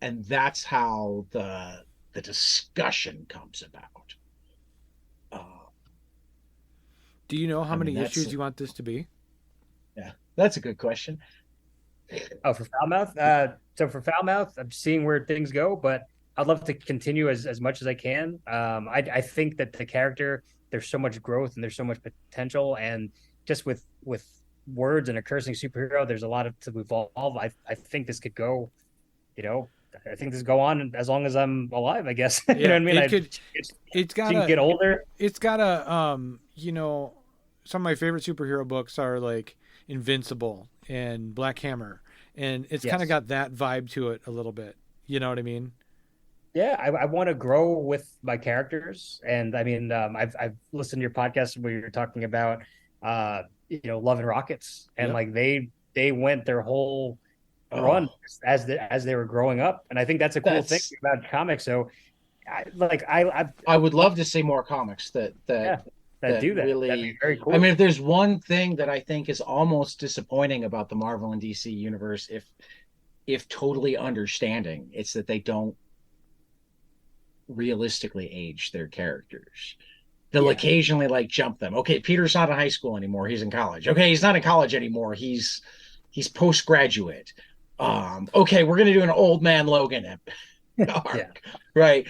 and that's how the discussion comes about. Do you know how many that's- issues you want this to be? Yeah, that's a good question. Oh, for Foulmouth? So for Foulmouth, I'm seeing where things go, but I'd love to continue as much as I can. I think that the character, there's so much growth and there's so much potential, and just with words and a cursing superhero, there's a lot of to evolve. I think this could go, I think this go on as long as I'm alive, I guess. You know what I mean? It's got she can get older. It's got a some of my favorite superhero books are like Invincible and Black Hammer, and it's kind of got that vibe to it a little bit. You know what I mean? Yeah, I want to grow with my characters, and I mean, I've listened to your podcast where you're talking about, Love and Rockets, and like they went their whole run as they were growing up, and I think that's a cool thing about comics. So, I would love to see more comics that do that. Really, that'd be very cool. I mean, if there's one thing that I think is almost disappointing about the Marvel and DC universe, if totally understanding, it's that they don't realistically age their characters. They'll occasionally like jump them. Okay, Peter's not in high school anymore, he's in college. Okay, he's not in college anymore, he's postgraduate. Okay, we're gonna do an old man Logan arc, right?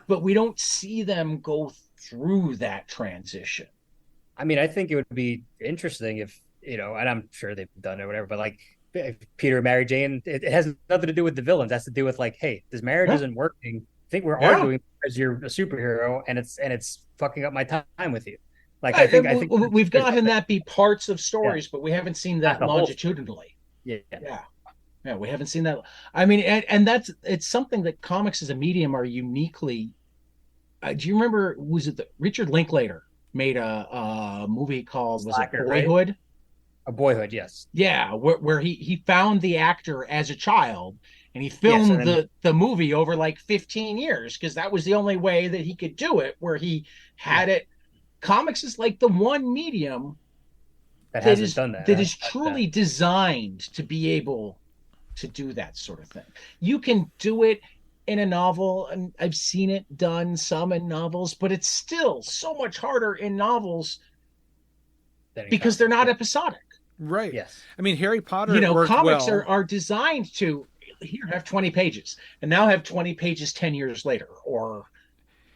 But we don't see them go through that transition. I mean, I think it would be interesting if, and I'm sure they've done it or whatever, but like if Peter married Jane, it has nothing to do with the villains. It has to do with like, hey, this marriage isn't working. I think we're arguing because you're a superhero and it's fucking up my time with you. Like I think we've gotten that be parts of stories, but we haven't seen that longitudinally. Yeah, we haven't seen that. I mean, and it's something that comics as a medium are uniquely. Do you remember? Was it Richard Linklater made a movie called Slacker, Boyhood? Right? A Boyhood, yes. Yeah, where he found the actor as a child, and he filmed the movie over like 15 years because that was the only way that he could do it. Where he had it. Comics is like the one medium that hasn't done that. That is truly designed to be able to do that sort of thing. You can do it in a novel, and I've seen it done some in novels, but it's still so much harder in novels because they're not episodic. Right. Yes. I mean, Harry Potter. Comics are designed to here have 20 pages, and now have 20 pages 10 years later, or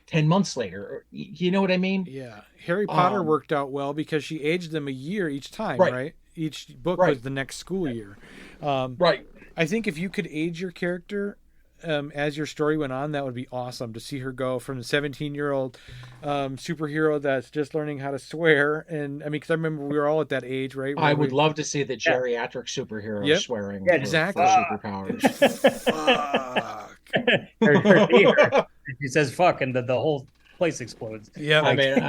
10 months later. You know what I mean? Yeah. Harry Potter worked out well because she aged them a year each time, right? Each book was the next school year. Right. I think if you could age your character as your story went on, that would be awesome to see her go from the 17-year-old superhero that's just learning how to swear. And I mean, because I remember we were all at that age, right? I would love to see the geriatric superhero swearing. Yeah, exactly. For superpowers. Fuck. He says fuck, and the whole place explodes. Yeah, I mean,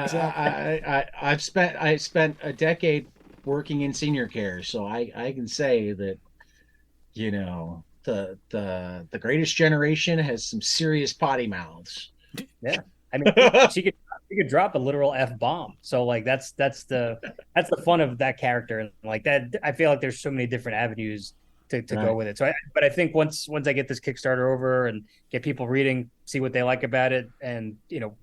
I spent a decade working in senior care, so I can say that, the greatest generation has some serious potty mouths. Yeah, I mean, she could drop a literal F-bomb. So like that's the fun of that character, and like that. I feel like there's so many different avenues to Right. go with it. But I think once I get this Kickstarter over and get people reading, see what they like about it, and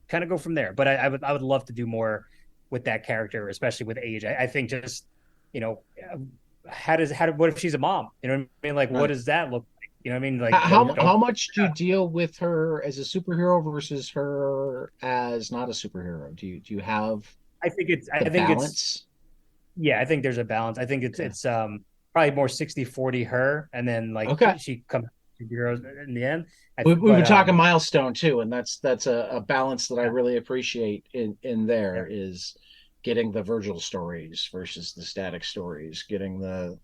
kind of go from there. But I would love to do more with that character, especially with age. I think just you know, what if she's a mom? You know what I mean? Like, what Right. does that look like? You know what I mean? Like, How much do you deal with her as a superhero versus her as not a superhero? Do you have I the think it's balance? yeah, I think there's a balance. I think Okay. it's probably more 60-40 her, and then like Okay. she comes to heroes in the end. We've But been talking milestone too, and that's a balance that I yeah. really appreciate in Yeah. there is getting the Virgil stories versus the static stories, getting the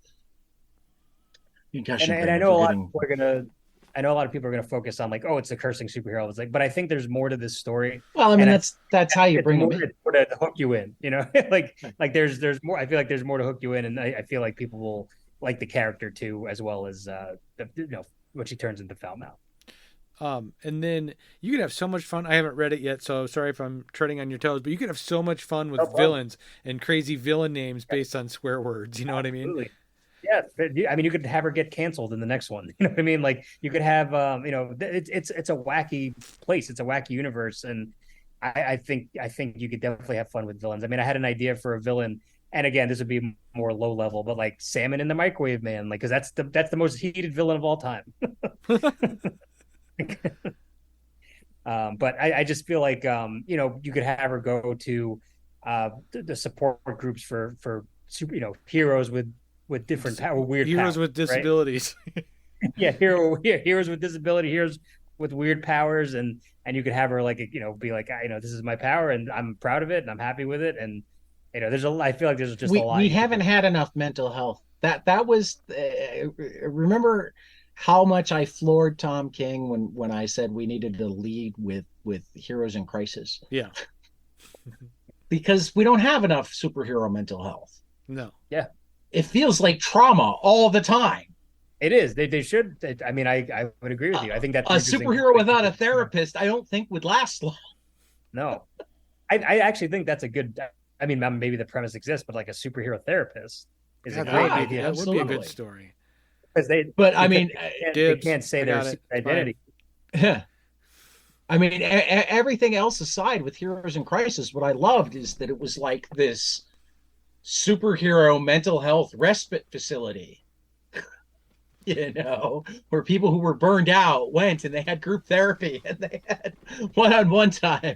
And concussion and I brain, know a lot of forgetting. people are gonna I know a lot of people are gonna focus on like, oh, it's a cursing superhero. It's like, but I think there's more to this story, Well, I mean and that's how you it's bring more them in. to hook you in. Like there's more. I feel like there's more to hook you in, and I feel like people will like the character too, as well as what she turns into Foulmouth. And then you could have so much fun. I haven't read it yet, so sorry if I'm treading on your toes, but you could have so much fun No with problem. villains and crazy villain names based on swear words. You know what I mean? Absolutely. Yeah, I mean, you could have her get canceled in the next one. You know what I mean? Like you could have, it's a wacky place. It's a wacky universe, and I think you could definitely have fun with villains. I mean, I had an idea for a villain, and again, this would be more low level, but like Salmon in the Microwave Man, like because that's the most heated villain of all time. But I just feel like you could have her go to the support groups for super, heroes with different power, weird Heroes powers, with right? disabilities. Yeah, heroes with disability, heroes with weird powers, and you could have her like be like, this is my power, and I'm proud of it, and I'm happy with it, and I feel like there's just a lot We you could haven't do. had enough mental health. That was remember how much I floored Tom King when I said we needed to lead with heroes in crisis Yeah. because we don't have enough superhero mental health. No. Yeah, It feels like trauma all the time. it is. They should. I mean, I would agree with you. I think that A bridges in superhero great. without a therapist, I don't think would last long. No, I actually think that's a good. I mean, maybe the premise exists, but like a superhero therapist is a God, great God, idea that would be a good absolutely. story. because But I because mean, they Dibs. can't say I their got it. secret It's mine. identity. I mean, everything else aside, with Heroes in Crisis, what I loved is that it was like this superhero mental health respite facility, where people who were burned out went and they had group therapy and they had one-on-one time.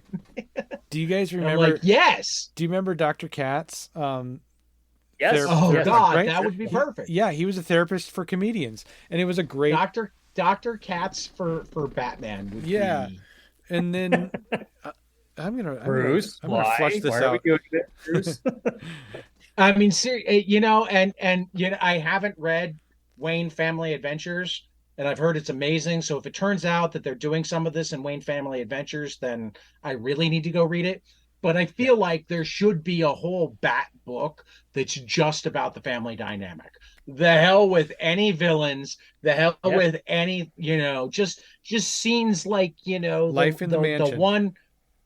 Do you guys And I'm like, remember? yes. Do you remember Dr. Katz? Yes, Oh yes, God, Right? that would be perfect. Yeah, he was a therapist for comedians, and it was a great. Doctor Katz for Batman would Yeah, be. and then Bruce. I'm gonna flush this Why are we out. doing this, Bruce? I mean, and I haven't read Wayne Family Adventures, and I've heard it's amazing. So if it turns out that they're doing some of this in Wayne Family Adventures, then I really need to go read it. But I Yeah, feel like there should be a whole Bat book that's just about the family dynamic. The hell with any villains, the hell yeah, with any, just scenes like, Life in the mansion.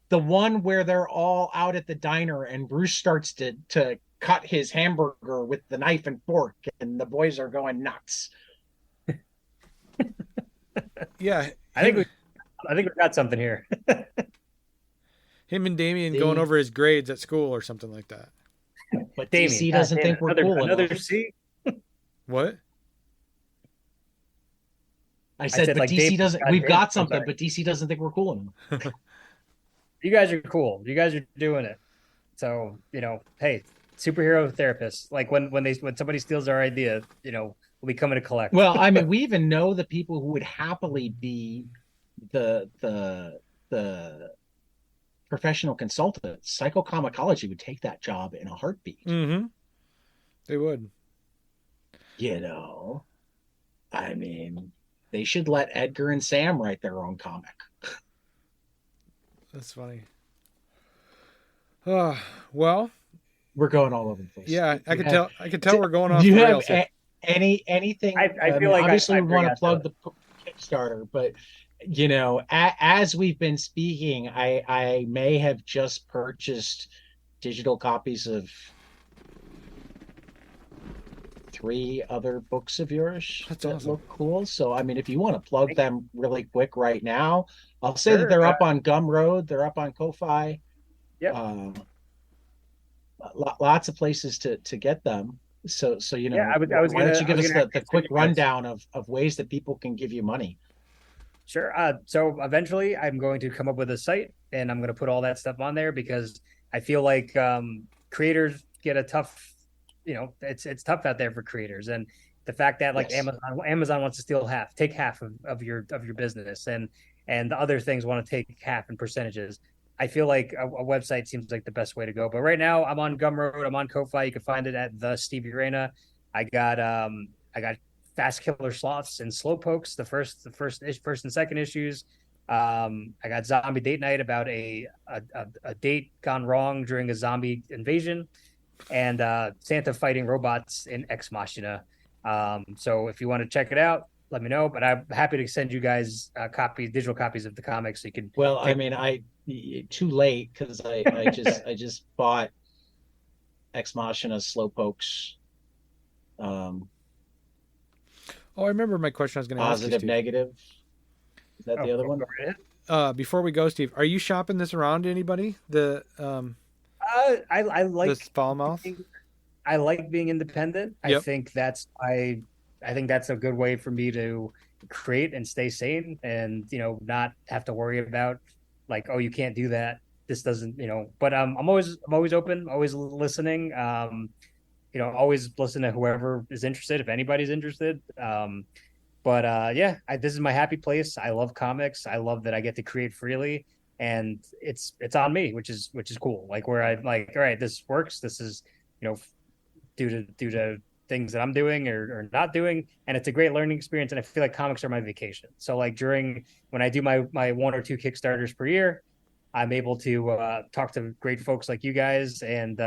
the one where they're all out at the diner and Bruce starts to cut his hamburger with the knife and fork and the boys are going nuts. Yeah, I think we got something here. him and Damien going See? over his grades at school or something like that. But Damien, DC God doesn't damn think it. we're cool Another enough. C. What? I said, said but like DC Damien, doesn't. God We've damn it. got I'm something, sorry. but DC doesn't think we're cool enough. You guys are cool. You guys are doing it. So hey, superhero therapists. Like when somebody steals our idea, we'll be coming to collect. Well, I mean, we even know the people who would happily be the professional consultants. Psychopharmacology would take that job in a heartbeat. Mm-hmm. They would. I mean, they should let Edgar and Sam write their own comic. That's funny. Well, We're going all over the place. yeah, I You could have- tell. I could tell we're going off Do you the have rails here. anything? I feel like obviously I we bring want to out plug the Kickstarter, but as we've been speaking, I may have just purchased digital copies of 3 other books of yours That's that awesome. look cool. So, I mean, if you want to plug them really quick right now, I'll say that Sure. they're up on Gumroad, they're up on Ko-Fi, Yep. uh, lots of places to get them. So Yeah, why don't you I give was us gonna the actually send quick you guys. rundown of ways that people can give you money? Sure. So eventually, I'm going to come up with a site, and I'm going to put all that stuff on there because I feel like creators get a tough, it's tough out there for creators, and the fact that like Yes. Amazon wants to steal take half of your business, and the other things want to take half in percentages. I feel like a website seems like the best way to go. But right now, I'm on Gumroad, I'm on Ko-Fi. You can find it at the Steve Urena. I got Fast Killer Sloths and Slowpokes, first and second issues. I got Zombie Date Night about a date gone wrong during a zombie invasion, and Santa fighting robots in Ex Machina. So if you want to check it out, let me know. But I'm happy to send you guys digital copies of the comics, so you can. Well, I mean, too late because I just bought Ex Machina Slowpokes, um, Oh, I remember my question I was going to ask you, positive, Steve. negative. Is that the other one? Before we go, Steve, are you shopping this around to anybody? I like This foul mouth? I like being independent. Yep. I think that's a good way for me to create and stay sane, and not have to worry about like, oh, you can't do that. This doesn't, but I'm always open, always listening. Always listen to whoever is interested, if anybody's interested. But yeah, this is my happy place. I love comics. I love that I get to create freely, and it's on me, which is cool. Like, where I'm like, all right, this works. This is, due to things that I'm doing or not doing, and it's a great learning experience. And I feel like comics are my vacation. So like when I do my 1 or 2 Kickstarters per year, I'm able to talk to great folks like you guys, and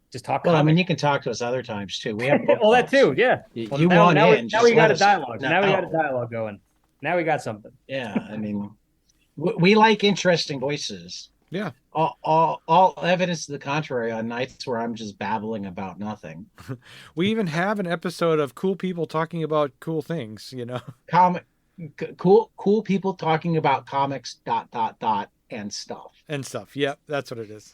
just talk Well, I mean, comics. you can talk to us other times too. We have book Well, that clubs. too, yeah. Well, You want in, now just we got let a us dialogue. Now we got a know. dialogue going. Now we got something. Yeah, I mean, we like interesting voices. Yeah. All evidence to the contrary on nights where I'm just babbling about nothing. We even have an episode of cool people talking about cool things, Comic, cool people talking about comics, ... and stuff. and stuff. Yep, that's what it is.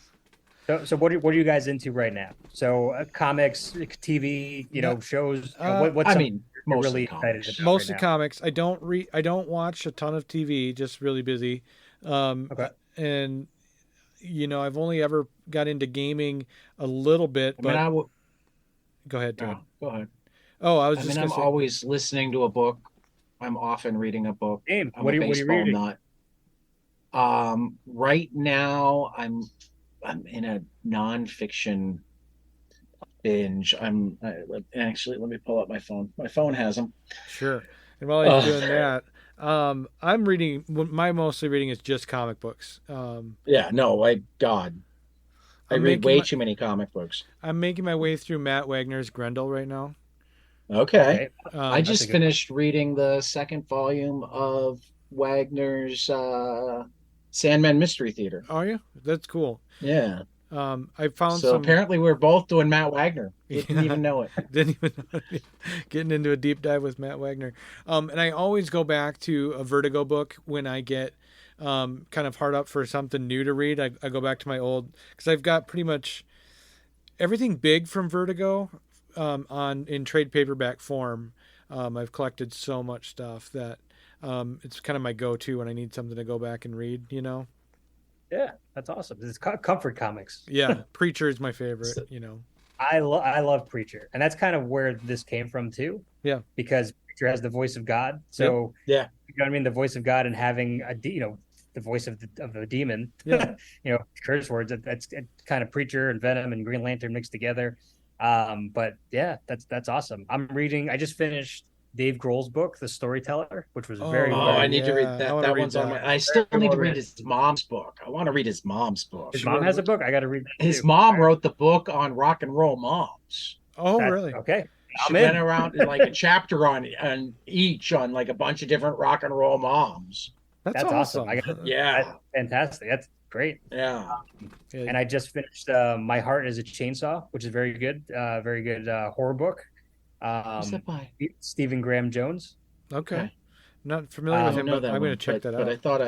So what are you guys into right now? So comics, TV, shows. What's I something mean, you're mostly really comics. excited about Mostly right now? comics. I don't watch a ton of TV, just really busy. Okay. And I've only ever got into gaming a little bit, I mean, but go ahead, go ahead. Oh, I was I just mean, gonna I'm say, always listening to a book. I'm often reading a book. Game. I'm What a are you baseball reading? nut. Right now, I'm in a nonfiction binge. Actually, let me pull up my phone. My phone has them. sure. And while he's doing that, I'm reading. My mostly reading is just comic books. Yeah, no, God, I I'm read making way my too many comic books. I'm making my way through Matt Wagner's Grendel right now. Okay. Okay, I Um, that's a just good one. finished reading the second volume of Wagner's Sandman Mystery Theater. are you? That's cool. Yeah. I found So some. apparently we're both doing Matt Wagner. Didn't Yeah, even know it. didn't even know, getting into a deep dive with Matt Wagner. And I always go back to a Vertigo book when I get kind of hard up for something new to read. I go back to my old, because I've got pretty much everything big from Vertigo in trade paperback form. I've collected so much stuff that it's kind of my go-to when I need something to go back and read. Yeah, that's awesome. It's comfort comics. Yeah, Preacher is my favorite. So- I love Preacher, and that's kind of where this came from too. Yeah. Because Preacher has the voice of God, so Yeah. you know what I mean. The voice of God, and having the voice of the demon. Yeah. Curse words. That's kind of Preacher and Venom and Green Lantern mixed together. But yeah, that's awesome. I just finished Dave Grohl's book, The Storyteller, which was very Oh, well I written. need to read I that. wanna That read one's on that. my. I still Very need well to read written. his mom's book. I want to read his mom's book. His mom has a book. I got to read that His too. mom wrote the book on rock and roll moms. Oh, really? Okay. She I'm went in. around like a chapter on each on like a bunch of different rock and roll moms. That's awesome. Yeah. That's fantastic. That's great. Yeah. And I just finished My Heart is a Chainsaw, which is very good horror book. Who's Um, that by? Stephen Graham Jones. Okay. Okay. Not familiar I with don't him, know but that I'm going to one, check that but I out. thought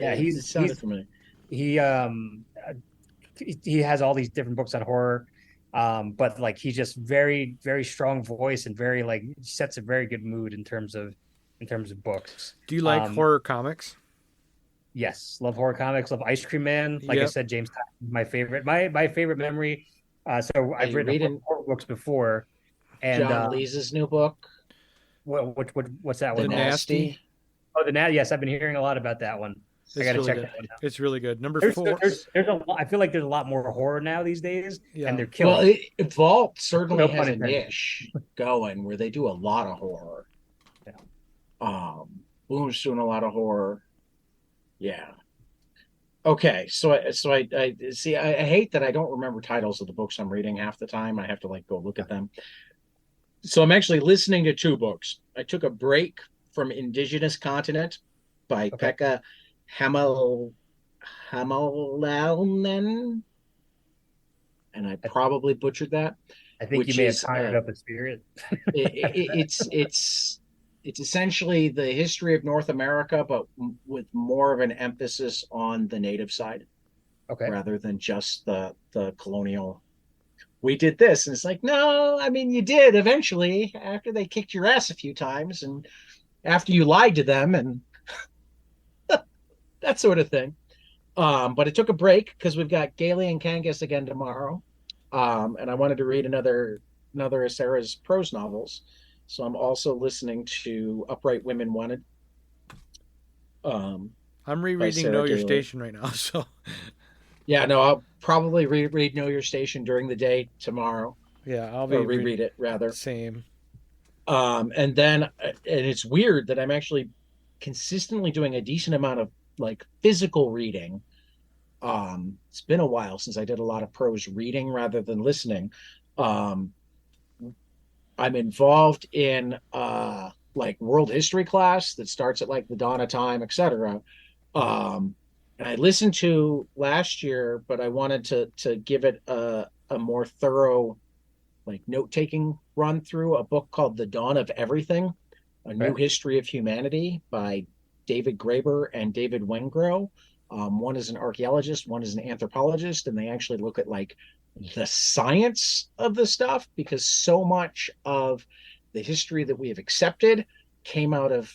Yeah, it sounded familiar. he he has all these different books on horror, but like he's just very strong voice and very like sets a very good mood in terms of books. Do you like horror comics? Yes, love horror comics, love Ice Cream Man. Like I Yep. said, James Tynion, my favorite. My favorite memory. So Are I've you written reading horror books before, and John Leese's new book, what's that The The one called? Nasty. Nasty? Oh, the Nat. Yes, I've been hearing a lot about that one. I It's got to really check good. that one out. It's really good. Number four. There's a lot, I feel like there's a lot more horror now these days, and Yeah. they're Well, killing it. Vault certainly No pun has a intended. niche going where they do a lot of horror. Yeah. Boom's doing a lot of horror. Yeah. Okay, I see. I hate that I don't remember titles of the books I'm reading half the time. I have to like go look at them. So I'm actually listening to two books. I took a break from Indigenous Continent by Okay. Pekka Hamalainen, and I probably butchered that, I think you which may have is conjured up a spirit. it's essentially the history of North America, but with more of an emphasis on the native side Okay. rather than just the colonial. We did this, and it's like, no, I mean, you did eventually after they kicked your ass a few times, and after you lied to them, and that sort of thing. But it took a break because we've got Gailey and Kangas again tomorrow, and I wanted to read another of Sarah's prose novels. So I'm also listening to Upright Women Wanted. I'm By rereading Sarah Know Your Gailey. Station right now. So, Yeah, no, I'll probably reread Know Your Station during the day tomorrow, yeah, I'll or be reread it rather. same. And then, and it's weird that I'm actually consistently doing a decent amount of like physical reading. It's been a while since I did a lot of prose reading rather than listening. Um, I'm involved in like world history class that starts at like the dawn of time, etc. And I listened to last year, but I wanted to give it a more thorough like note taking run through a book called The Dawn of Everything: A New Okay. History of Humanity by David Graeber and David Wengrow. One is an archaeologist, one is an anthropologist, and they actually look at like the science of the stuff because so much of the history that we have accepted came out of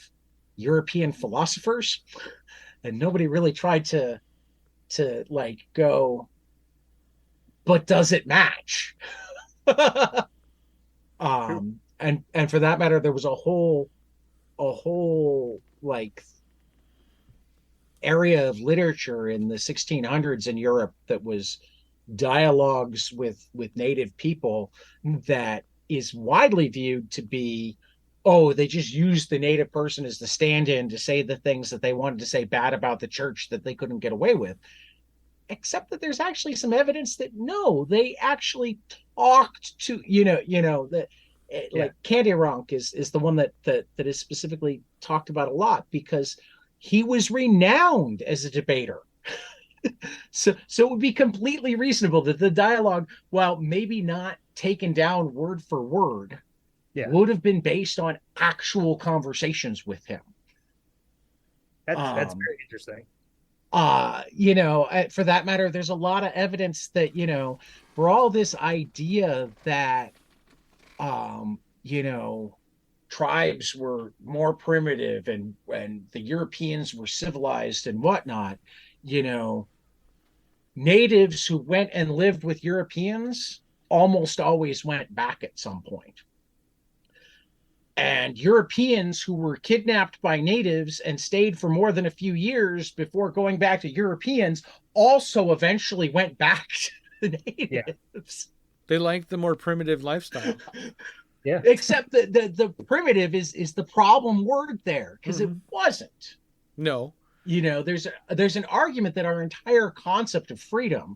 European philosophers, and nobody really tried to like go, but does it match? And for that matter, there was a whole like area of literature in the 1600s in Europe that was dialogues with native people that is widely viewed to be, oh, they just used the native person as the stand-in to say the things that they wanted to say bad about the church that they couldn't get away with, except that there's actually some evidence that no, they actually talked to that. Yeah. Like Candy Ronk is the one that is specifically talked about a lot because he was renowned as a debater. So it would be completely reasonable that the dialogue, while maybe not taken down word for word, Yeah. would have been based on actual conversations with him. That's very interesting. For that matter, there's a lot of evidence that, for all this idea that, um, you know, tribes were more primitive and the Europeans were civilized and whatnot, you know, natives who went and lived with Europeans almost always went back at some point. And Europeans who were kidnapped by natives and stayed for more than a few years before going back to Europeans also eventually went back to the natives. They like the more primitive lifestyle. Yeah. Except that the primitive is the problem word there because it wasn't. No. There's an argument that our entire concept of freedom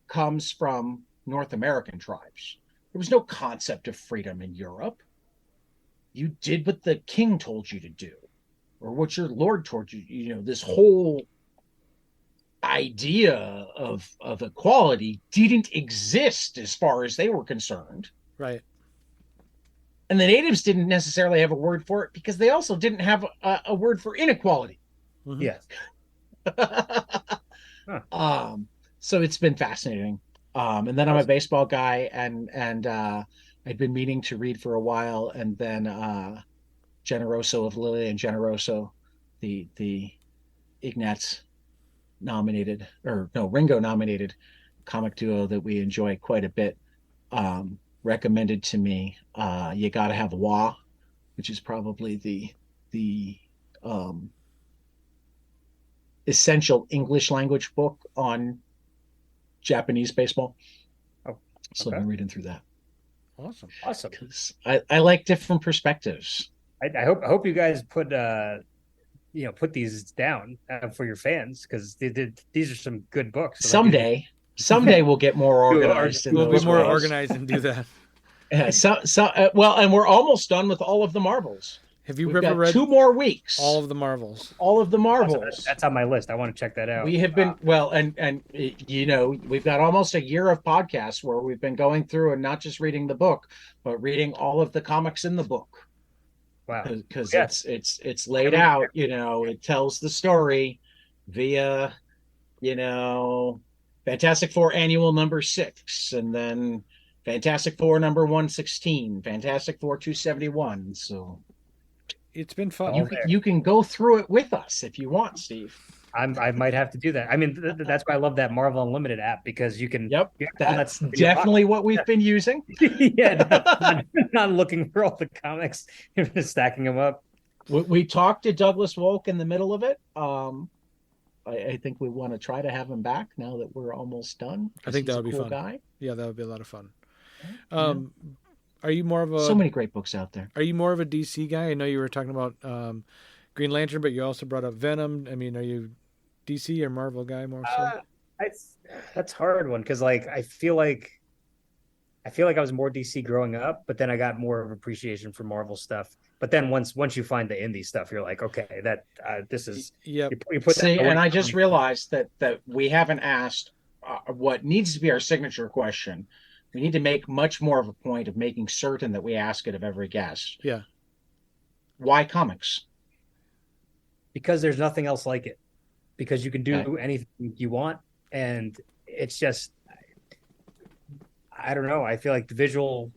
comes from North American tribes. There was no concept of freedom in Europe. You did what the king told you to do, or what your lord told you. This whole idea of equality didn't exist as far as they were concerned. Right. And the natives didn't necessarily have a word for it because they also didn't have a word for inequality. Mhm. Yes. So it's been fascinating. And then I'm a baseball guy, and I'd been meaning to read for a while, and then Generoso of Lily and Generoso, the Ignatz nominated, or no, Ringo nominated comic duo that we enjoy quite a bit, recommended to me. You Gotta Have Wah, which is probably the essential English language book on Japanese baseball. Oh, So I've been reading through that. Awesome. Because I like different perspectives. I hope you guys put put these down for your fans, because these are some good books. So Someday we'll get more organized. We'll be more ways. organized and do that. Yeah, well, and we're almost done with all of the Marvels. Have you We've ever got read 2 more weeks? all of the Marvels? All of the Marvels. That's on my list. I want to check that out. We have been and we've got almost a year of podcasts where we've been going through and not just reading the book, but reading all of the comics in the book. Wow. Because it's laid out, it tells the story via, Fantastic Four annual number 6, and then Fantastic Four number 116, Fantastic Four 271. So it's been fun. You can go through it with us if you want, Steve. I might have to do that. I mean, that's why I love that Marvel Unlimited app, because you can. Yep, that's definitely what we've been using. Not looking for all the comics, just stacking them up. We talked to Douglas Wolk in the middle of it. I think we want to try to have him back now that we're almost done. I think that would be cool fun. Guy. Yeah, that would be a lot of fun. Are you more of a? So many great books out there. Are you more of a DC guy? I know you were talking about Green Lantern, but you also brought up Venom. I mean, are you DC or Marvel guy more so? That's a hard one, because I feel like I was more DC growing up, but then I got more of appreciation for Marvel stuff. But then once you find the indie stuff, you're like, okay, that this is yeah. You put See, and I just realized that we haven't asked what needs to be our signature question. We need to make much more of a point of making certain that we ask it of every guest. Yeah. Why comics? Because there's nothing else like it. Because you can do anything you want, and it's just, I don't know. I feel like the visual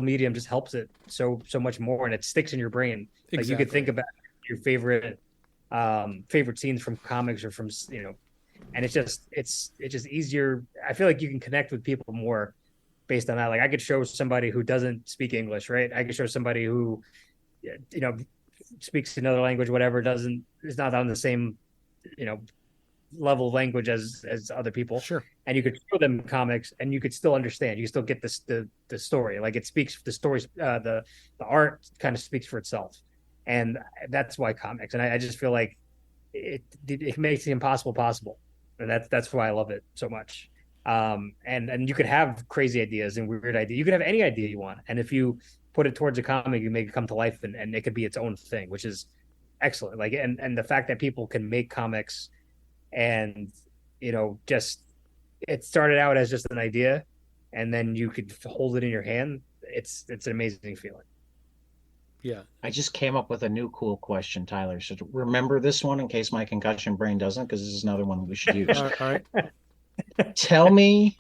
medium just helps it so much more, and it sticks in your brain. Exactly. Like you could think about your favorite scenes from comics or from and it's just easier. I feel like you can connect with people more based on that. Like I could show somebody who doesn't speak English, right? I could show somebody who speaks another language, whatever, is not on the same level of language as other people. Sure. And you could show them comics and you could still understand. You still get the story. Like it speaks, the stories, the art kind of speaks for itself. And that's why comics. And I just feel like it makes the impossible possible. And that's why I love it so much. And you could have crazy ideas and weird ideas. You could have any idea you want. And if you put it towards a comic, you make it come to life, and it could be its own thing, which is excellent. Like, and the fact that people can make comics and, just, it started out as just an idea and then you could hold it in your hand. It's an amazing feeling. Yeah. I just came up with a new cool question, Tyler. So remember this one in case my concussion brain doesn't, because this is another one we should use. All right. Tell me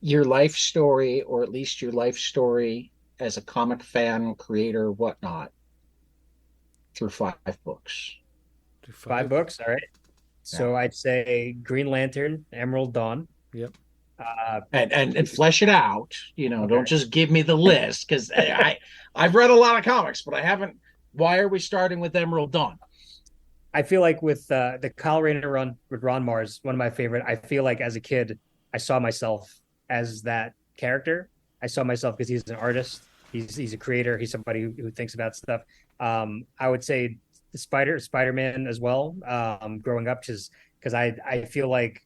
your life story, or at least your life story as a comic fan, creator, whatnot, through 5 books. 5 books? All right. So I'd say Green Lantern, Emerald Dawn. Yep. And flesh it out. Okay. Don't just give me the list, because I've read a lot of comics, but I haven't. Why are we starting with Emerald Dawn? I feel like with the Kyle Rayner run with Ron Mars, one of my favorite. I feel like as a kid, I saw myself as that character. I saw myself because he's an artist. He's a creator. He's somebody who thinks about stuff. I would say the Spider-Man as well. Growing up, because I feel like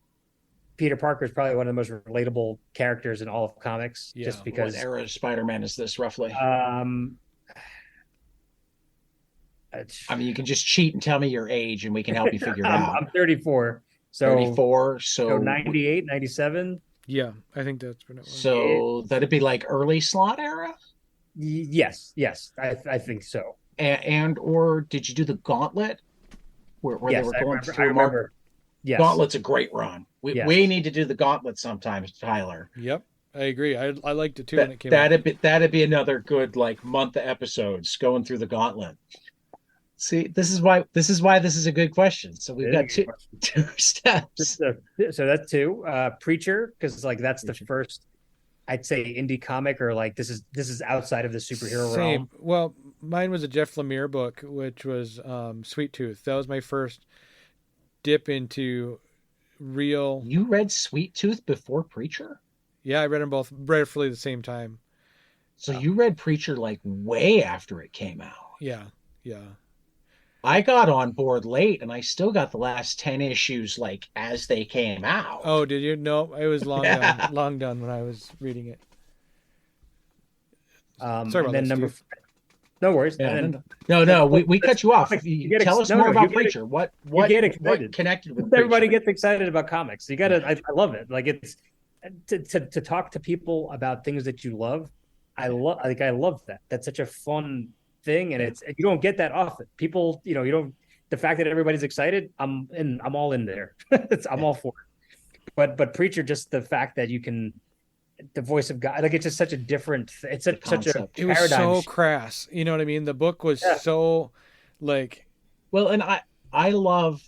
Peter Parker is probably one of the most relatable characters in all of comics. Yeah. Just because. What era of Spider-Man is this roughly? I mean, you can just cheat and tell me your age and we can help you figure it out. I'm 34. So 34. So 98, 97. Yeah, I think that's pretty much. So that'd be like early slot era? Yes, I think so. And or did you do the Gauntlet where they Yes, were going I through Mark? remember. Yes, Gauntlet's a great run. We yes. need to do the Gauntlet sometimes, Tyler. Yep, I agree. I liked it too when That it came out. that'd be another good like month of episodes going through the Gauntlet. See, this is why this is a good question. So we've It is a got good two question. two steps. So that's two. Preacher, because like that's the Preacher. first, I'd say, indie comic, or like this is outside of the superhero Same. realm. Well, mine was a Jeff Lemire book, which was Sweet Tooth. That was my first dip into real. You read Sweet Tooth before Preacher? Yeah, I read them both roughly the same time. So you read Preacher like way after it came out. Yeah, yeah. I got on board late and I still got the last 10 issues like as they came out. Oh, did you? No, it was long Yeah. done. Long done when I was reading it. Sorry And about then that, number, Steve. no worries. Yeah, And then no, we cut you off. Tell us more about you Preacher. What get excited. what connected with everybody Preacher? gets excited about comics. You gotta, I love it. Like it's to talk to people about things that you love. I love that. That's such a fun thing, and you don't get that often. People, you don't. The fact that everybody's excited, I'm all in there. I'm all for it. But Preacher, just the fact that you can, the voice of God, like it's just such a different. It's such a concept. It was paradigm so shift. crass. You know what I mean? The book was Yeah. so like Well, and I love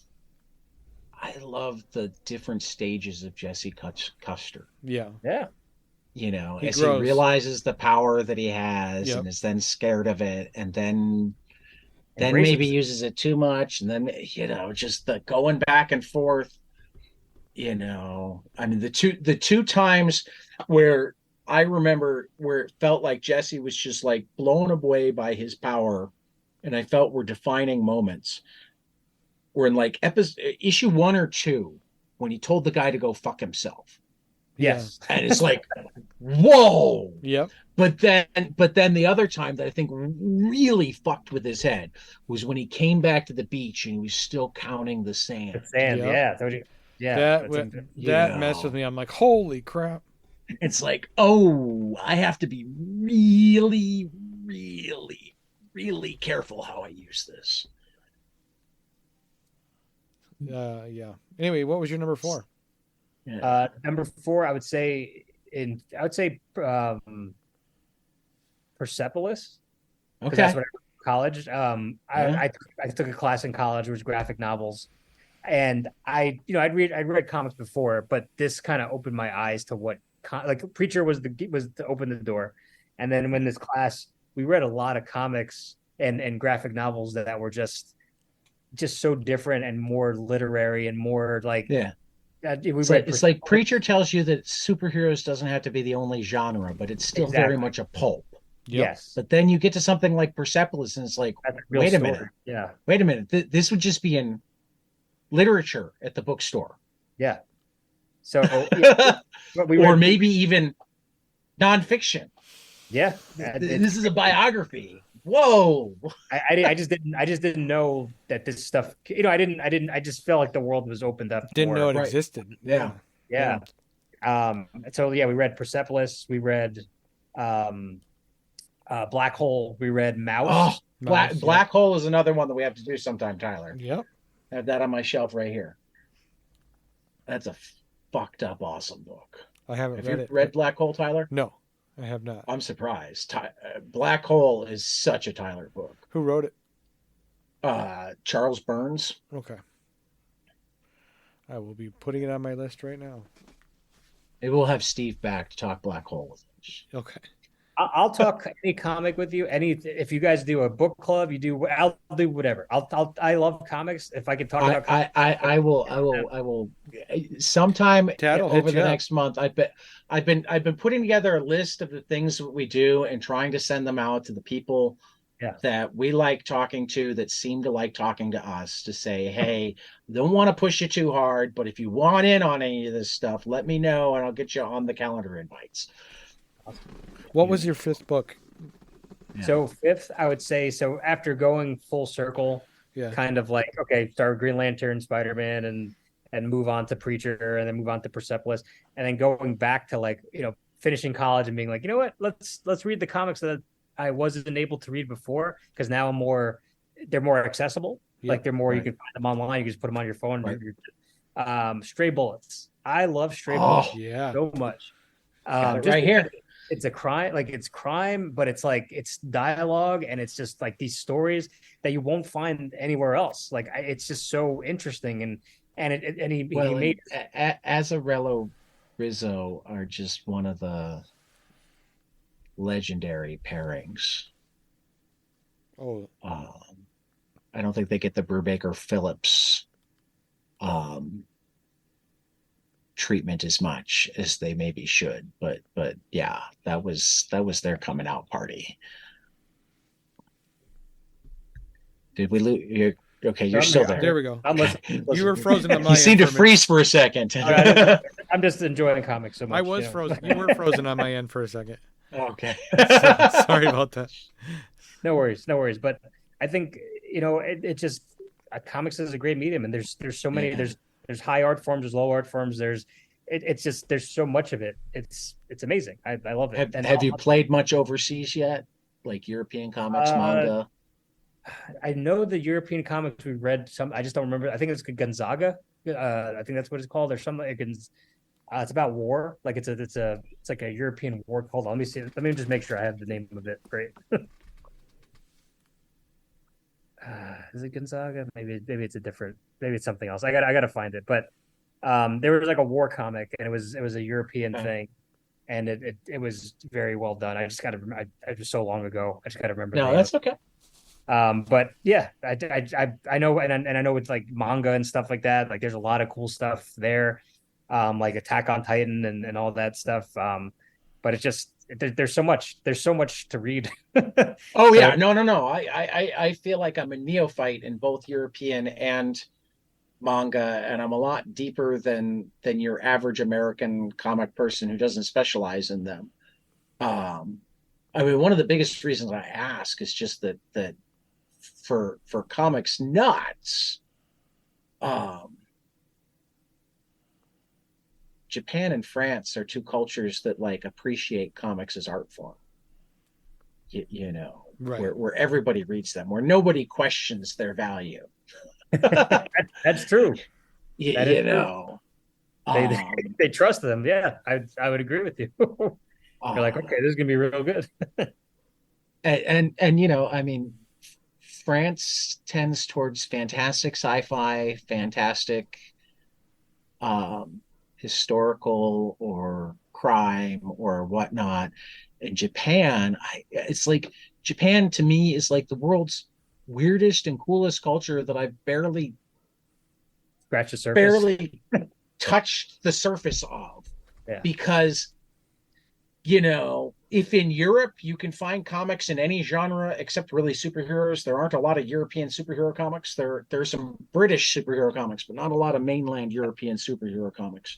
the different stages of Jesse Custer. yeah. Yeah, You know, He as grows. he realizes the power that he has Yep. and is then scared of it, and then Embraces maybe it. uses it too much, and then just the going back and forth. I mean the two times where I remember where it felt like Jesse was just like blown away by his power, and I felt were defining moments. Were in like issue 1 or 2 when he told the guy to go fuck himself, Yes. and it's like, whoa. Yep. But then the other time that I think really fucked with his head was when he came back to the beach and he was still counting the sand. The sand. Yep. Yeah. Told you. Yeah. That that's that messed with me. I'm like, holy crap. It's like, oh, I have to be really, really, really careful how I use this. Yeah. Anyway, what was your number 4? Yeah. Number 4, I would say Persepolis. Because Okay. that's what I went to college. Yeah. I took a class in college, which was graphic novels, and I'd read comics before, but this kind of opened my eyes to what like Preacher was to open the door, and then when this class we read a lot of comics and graphic novels that were just so different and more literary and more like Yeah. It's like Preacher tells you that superheroes doesn't have to be the only genre, but it's still very Exactly. much a pulp. Yep. Yes, But then you get to something like Persepolis, and it's like, that's a real wait a story. minute. Yeah, Wait a minute. This would just be in literature at the bookstore. yeah. So but we Or read, maybe even nonfiction. yeah. This is a biography. Whoa. I just didn't know that this stuff. I just felt like the world was opened up. Didn't more. know it Right. existed. Yeah. Yeah. So yeah, we read Persepolis. We read Black Hole. We read Mouse. Oh, Mouse, Black Hole is another one that we have to do sometime, Tyler. Yep. I have that on my shelf right here. That's a fucked up awesome book. I haven't Have read you it. read Black Hole, Tyler? No, I have not. I'm surprised. Black Hole is such a Tyler book. Who wrote it? Charles Burns. Okay. I will be putting it on my list right now. Maybe we'll have Steve back to talk Black Hole with us. Okay. I'll talk any comic with you. If you guys do a book club, I'll do whatever. I love comics. If I can talk about comics, I will sometime Tad will hit over you the up. next month. I've been putting together a list of the things that we do and trying to send them out to the people that we like talking to, that seem to like talking to us, to say, hey, don't want to push you too hard, but if you want in on any of this stuff, let me know and I'll get you on the calendar invites. What was your 5th book? So 5th, I would say, so after going full circle, Yeah. kind of like, okay, start Green Lantern, Spider-Man, and move on to Preacher, and then move on to Persepolis, and then going back to like, finishing college and being like, you know what, let's read the comics that I wasn't able to read before because now they're more accessible. Yep. Like they're more, you Right. can find them online. You can just put them on your phone. Right. Stray Bullets. I love Stray Oh, Bullets Yeah. so much. got it Just right here. it's a crime, like it's crime, but it's like it's dialogue and it's just like these stories that you won't find anywhere else. Like it's just so interesting and he Well, made and Azzarello Rizzo are just one of the legendary pairings. Oh, I don't think they get the Brubaker Phillips treatment as much as they maybe should, but yeah, that was their coming out party. Did we lose? Okay, you're still there. there we go. I'm listening. You were frozen on my You seemed end to for a minute. freeze for a second. All right, I'm just enjoying comics so much. I was frozen. You were frozen on my end for a second. Okay. Sorry about that. No worries, no worries. But I think it just comics is a great medium, and there's so many. Yeah. There's high art forms, there's low art forms. It's just there's so much of it. It's amazing. I love it. Have you played much overseas yet? Like European comics, manga? I know the European comics we read some. I just don't remember. I think it's Gonzaga. I think that's what it's called. There's some. It's about war. Like it's like a European war. Hold on, let me see. Let me just make sure I have the name of it. Great. Is it Gonzaga? Maybe it's a different. Maybe it's something else. I gotta find it. But there was like a war comic, and it was a European thing, and it was very well done. I just got to. It was so long ago. I just got to remember. No, that's okay. But yeah, I know, and I know it's like manga and stuff like that. Like there's a lot of cool stuff there, like Attack on Titan and all that stuff. But it's just there's so much to read. Oh yeah, no. I feel like I'm a neophyte in both European and manga, and I'm a lot deeper than your average American comic person who doesn't specialize in them. I mean, one of the biggest reasons I ask is just that for comics nuts, Japan and France are two cultures that like appreciate comics as art form. Right. Where everybody reads them, where nobody questions their value. That's true. That is true. They trust them. Yeah, I would agree with you. You're like, okay, this is gonna be real good. and I mean, France tends towards fantastic sci-fi, fantastic historical or crime or whatnot. In Japan, it's like Japan to me is like the world's weirdest and coolest culture that I've barely Scratch the surface. touched the surface of. Yeah. Because if in Europe you can find comics in any genre except really superheroes, there aren't a lot of European superhero comics. There's some British superhero comics, but not a lot of mainland European superhero comics.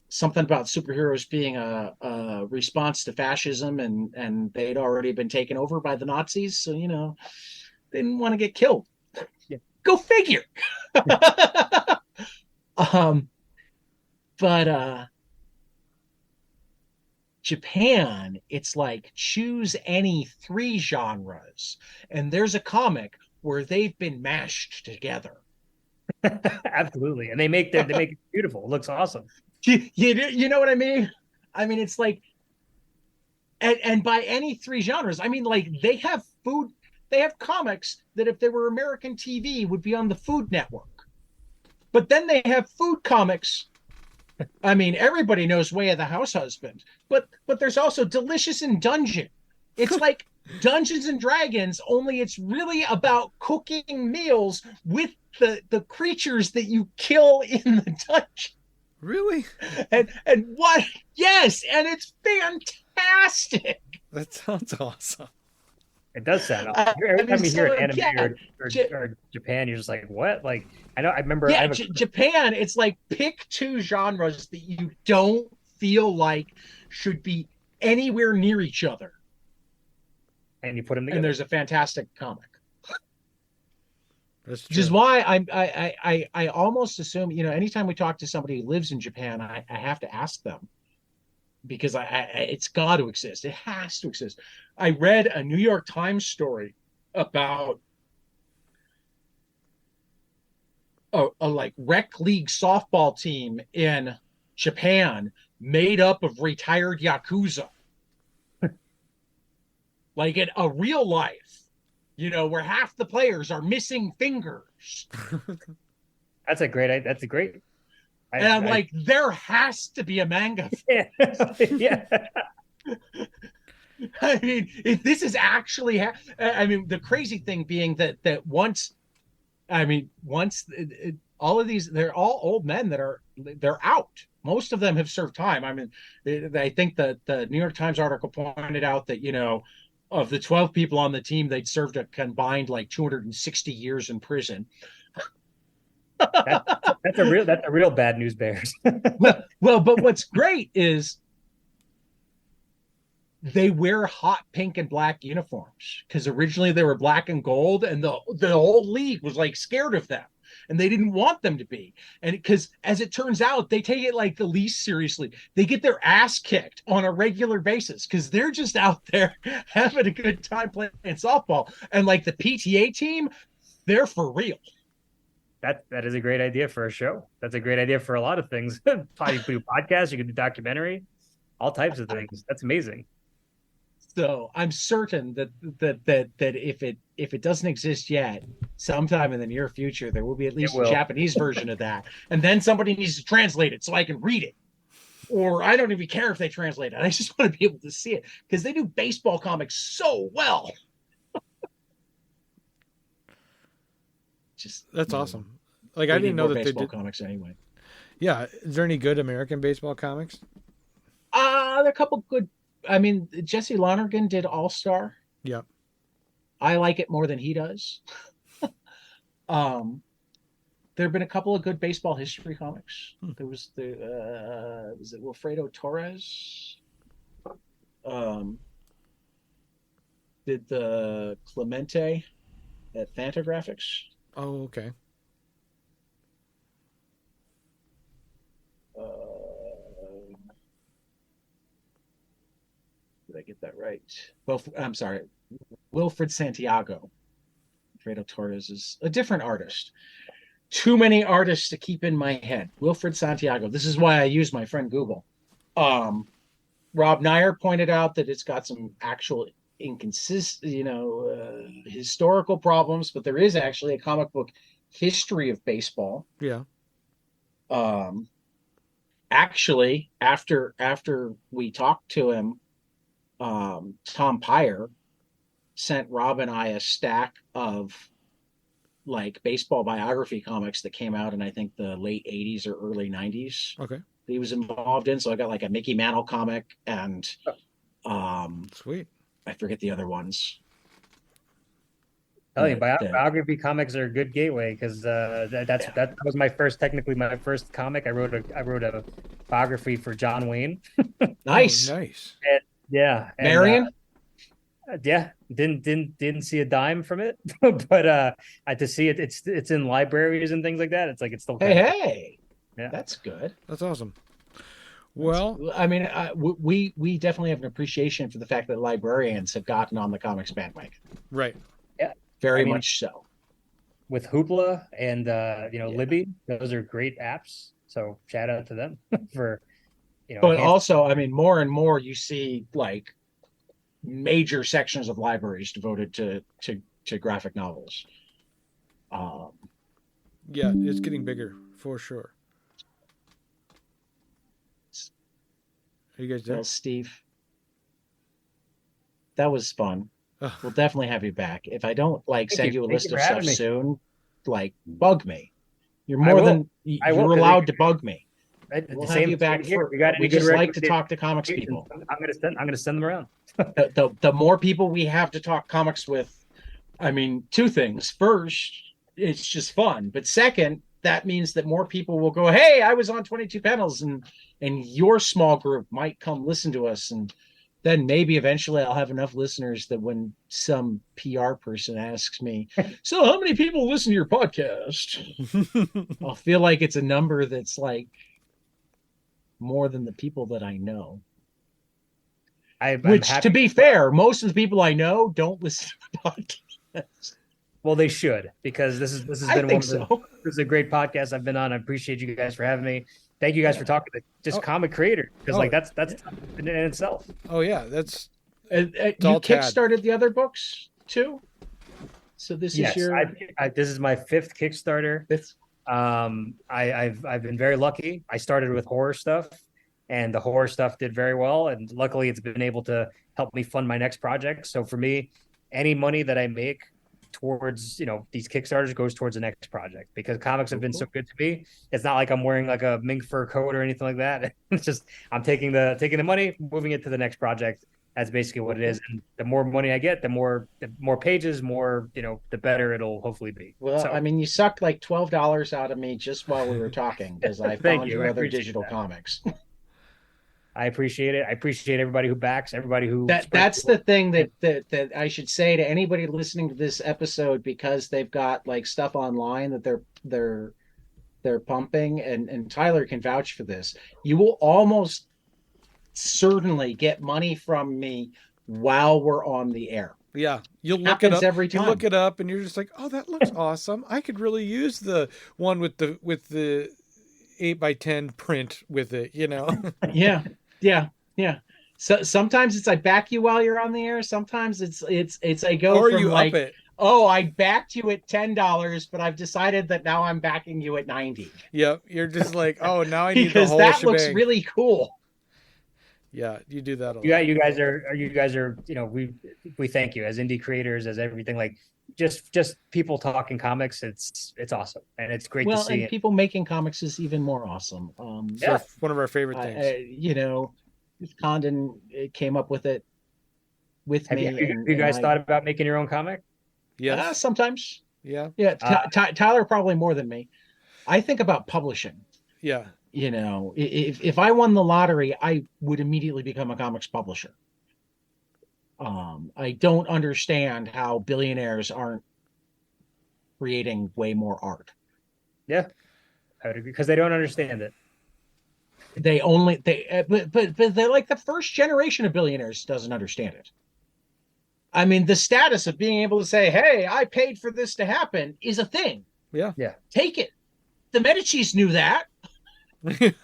Something about superheroes being a response to fascism, and they'd already been taken over by the Nazis, so they didn't want to get killed. Yeah. Go figure. But Japan, it's like choose any 3 genres, and there's a comic where they've been mashed together. Absolutely, and they make it beautiful. It looks awesome. You know what I mean? I mean, it's like, and by any 3 genres, I mean like they have comics that if they were American TV would be on the Food Network, but then they have food comics. I mean, everybody knows Way of the House Husband, but there's also Delicious in Dungeon. It's like Dungeons and Dragons, only it's really about cooking meals with the creatures that you kill in the dungeon. Really? And what? Yes, and it's fantastic. That sounds awesome. It does sound awesome. Every time you hear an anime or Japan, you're just like, what? Like, I remember. Yeah, Japan, it's like pick 2 genres that you don't feel like should be anywhere near each other, and you put them together. And there's a fantastic comic. That's true. Which is why I almost assume, anytime we talk to somebody who lives in Japan, I have to ask them, because it's got to exist. It has to exist. I read a New York Times story about a like rec league softball team in Japan made up of retired yakuza, like in a real life, where half the players are missing fingers. That's a great. And I'm like, there has to be a manga. Yeah. Yeah. I mean, if this is actually, the crazy thing being that once all of these, they're all old men they're out. Most of them have served time. I mean, I think that the New York Times article pointed out that, of the 12 people on the team, they'd served a combined like 260 years in prison. That's a real bad news bears. well, but what's great is they wear hot pink and black uniforms, because originally they were black and gold, and the whole league was like scared of them, and they didn't want them to be. And because as it turns out, they take it like the least seriously. They get their ass kicked on a regular basis because they're just out there having a good time playing softball. And like the PTA team, they're for real. That is a great idea for a show. That's a great idea for a lot of things. You can do podcasts, you can do documentary, all types of things. That's amazing. So I'm certain that if it doesn't exist yet, sometime in the near future, there will be at least a Japanese version of that. And then somebody needs to translate it so I can read it. Or I don't even care if they translate it. I just want to be able to see it, because they do baseball comics so well. That's awesome. Like, I didn't know that they did comics anyway. Yeah. Is there any good American baseball comics? There are a couple good. I mean, Jesse Lonergan did All-Star. Yeah. I like it more than he does. There have been a couple of good baseball history comics. There was was it Wilfredo Torres? Did the Clemente at Fantagraphics. Oh, okay. Did I get that right? Well, I'm sorry. Wilfred Santiago. Fredo Torres is a different artist. Too many artists to keep in my head. Wilfred Santiago. This is why I use my friend Google. Rob Nyer pointed out that it's got some actual historical problems, but there is actually a comic book history of baseball. Yeah. Actually, after we talked to him, Tom Pyre sent Rob and I a stack of like baseball biography comics that came out in, I think, the late 80s or early 90s. Okay. He was involved in. So I got like a Mickey Mantle comic and sweet. I forget the other ones. Biography comics are a good gateway, because that was my first comic. I wrote a biography for John Wayne. Nice. Oh, nice. Marion? Didn't see a dime from it, but I had to see it. It's in libraries and things like that. It's like it's still hey. Yeah, that's good. That's awesome. Well, I mean, we definitely have an appreciation for the fact that librarians have gotten on the comics bandwagon. Right. Yeah. Very much so. With Hoopla and Libby, those are great apps. So shout out to them for But also, I mean, more and more you see like major sections of libraries devoted to graphic novels. Yeah, it's getting bigger for sure. Are you guys there? Well, Steve, that was fun. We'll definitely have you back. If I don't send you a list of stuff soon, bug me. You're more than you're allowed to bug me. We'll have you back. We just like to talk to comics people. I'm gonna send them around. the more people we have to talk comics with, I mean, two things. First, it's just fun. But second, that means that more people will go, hey, I was on 22 panels, and your small group might come listen to us. And then maybe eventually I'll have enough listeners that when some PR person asks me, so how many people listen to your podcast? I'll feel like it's a number that's like more than the people that I know. I'm Which, happy. to be fair, most of the people I know don't listen to podcasts. Well, they should, because this has I been think one of the so. this is a great podcast I've been on. I appreciate you guys for having me. Thank you guys for talking to just Oh. comic creators, because Oh. like that's tough in itself. Oh yeah, that's You all Tad. kickstarted the other books too. So this Yes, is your this is my 5th Kickstarter. fifth. I've been very lucky. I started with horror stuff, and the horror stuff did very well, and luckily it's been able to help me fund my next project. So for me, any money that I make towards these Kickstarters goes towards the next project, because comics have been so good to me. It's not like I'm wearing like a mink fur coat or anything like that. It's just I'm taking the money, moving it to the next project. That's basically what it is. And the more money I get, the more pages, the better it'll hopefully be. Well, So, I mean, you sucked like $12 out of me just while we were talking, because I Thank found you. your I other appreciate digital that. comics. I appreciate it. I appreciate everybody who backs, everybody who That's the thing that I should say to anybody listening to this episode, because they've got like stuff online that they're pumping, and Tyler can vouch for this. You will almost certainly get money from me while we're on the air. Yeah, you'll look it up every time. You look it up, and you're just like, "Oh, that looks awesome! I could really use the one with the 8x10 print with it." Yeah. So sometimes it's I back you while you're on the air. Sometimes it's I go or from you like, up it. oh, I backed you at $10, but I've decided that now I'm backing you at $90. Yep, you're just like, "Oh, now I need because the whole that shebang." looks really cool. Yeah, you do that a lot. you guys are we thank you as indie creators, as everything, like just people talking comics. It's awesome, and it's great to see and it. people making comics is even more awesome. It's one of our favorite things. Condon came up with it with Have me. you guys thought about making your own comic? Yes. Sometimes. Yeah. Yeah. Tyler probably more than me. I think about publishing. Yeah. If I won the lottery, I would immediately become a comics publisher. I don't understand how billionaires aren't creating way more art. Yeah, I would agree, because they don't understand it. But they're like the first generation of billionaires doesn't understand it. I mean, the status of being able to say, "Hey, I paid for this to happen," is a thing. Yeah. Take it. The Medicis knew that. The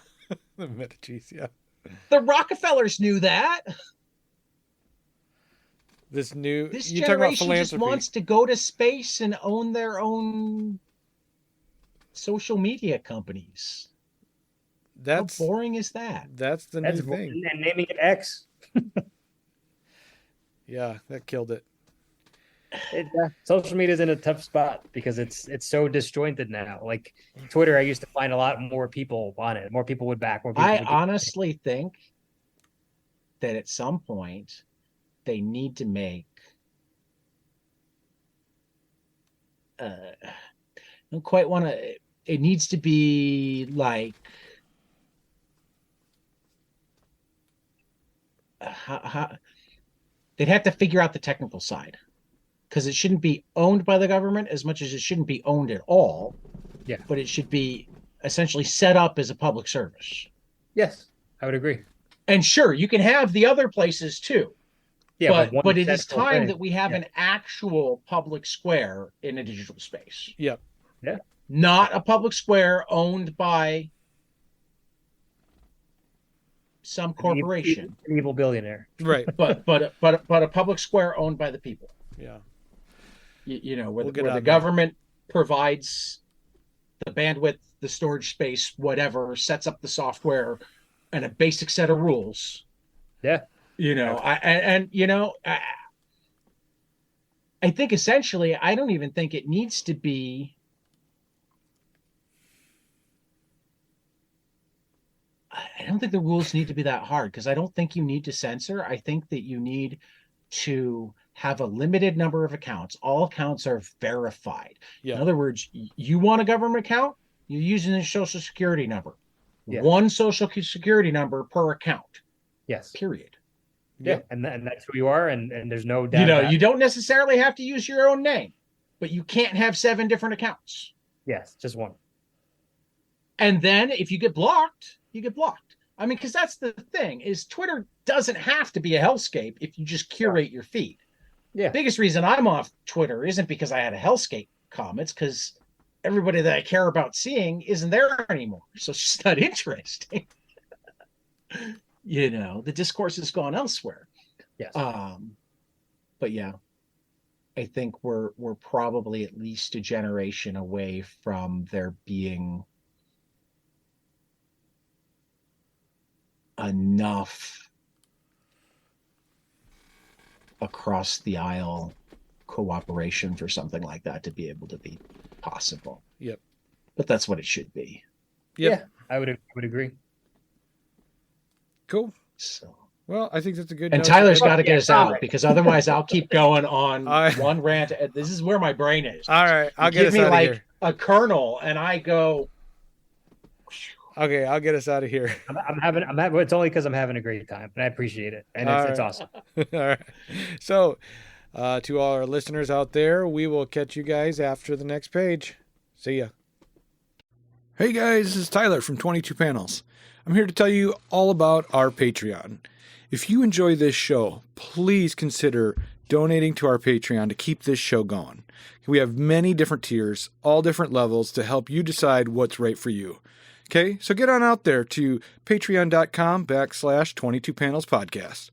Medicis, yeah. The Rockefellers knew that. This generation just wants to go to space and own their own social media companies. How boring is that? That's the new thing. And naming it X. Yeah, that killed it. Social media is in a tough spot because it's so disjointed now. Like Twitter, I used to find a lot more people on it. More people would back. I honestly think that at some point they need to make I don't quite want to. It needs to be like they'd have to figure out the technical side, because it shouldn't be owned by the government as much as it shouldn't be owned at all. Yeah, but it should be essentially set up as a public service. Yes, I would agree. And sure, you can have the other places too. Yeah, but it is time that we have an actual public square in a digital space. Yep. Yeah. Not a public square owned by some corporation, an evil billionaire. Right. but a public square owned by the people. Yeah. Where the government provides the bandwidth, the storage space, whatever, sets up the software and a basic set of rules. Yeah. I think essentially, I don't even think it needs to be. I don't think the rules need to be that hard, because I don't think you need to censor. I think that you need to have a limited number of accounts. All accounts are verified. Yeah. In other words, you want a government account, you're using a social security number. Yeah. One social security number per account. Yes. Period. Yeah. And that's who you are, and there's no doubt. You don't necessarily have to use your own name, but you can't have 7 different accounts. Yes, just one. And then if you get blocked, you get blocked. I mean, because that's the thing, is Twitter doesn't have to be a hellscape if you just curate your feed. Yeah. The biggest reason I'm off Twitter isn't because I had a hellscape comment, it's because everybody that I care about seeing isn't there anymore. So it's just not interesting. The discourse has gone elsewhere. Yes. But yeah, I think we're probably at least a generation away from there being enough across the aisle cooperation for something like that to be able to be possible. Yep. But that's what it should be. Yep. Yeah, I would agree. Cool. So, well, I think that's a good and note Tyler's to end. got to get us out, because otherwise I'll keep going on I- one rant. This is where my brain is. All right, I'll get Give us me out of like here. a kernel, and I go. Okay, I'll get us out of here. I'm having. It's only because I'm having a great time, and I appreciate it, and it's All awesome. All right. So, to all our listeners out there, we will catch you guys after the next page. See ya. Hey guys, this is Tyler from 22 Panels. I'm here to tell you all about our Patreon. If you enjoy this show, please consider donating to our Patreon to keep this show going. We have many different tiers, all different levels to help you decide what's right for you. Okay, so get on out there to patreon.com/22 Panels Podcast.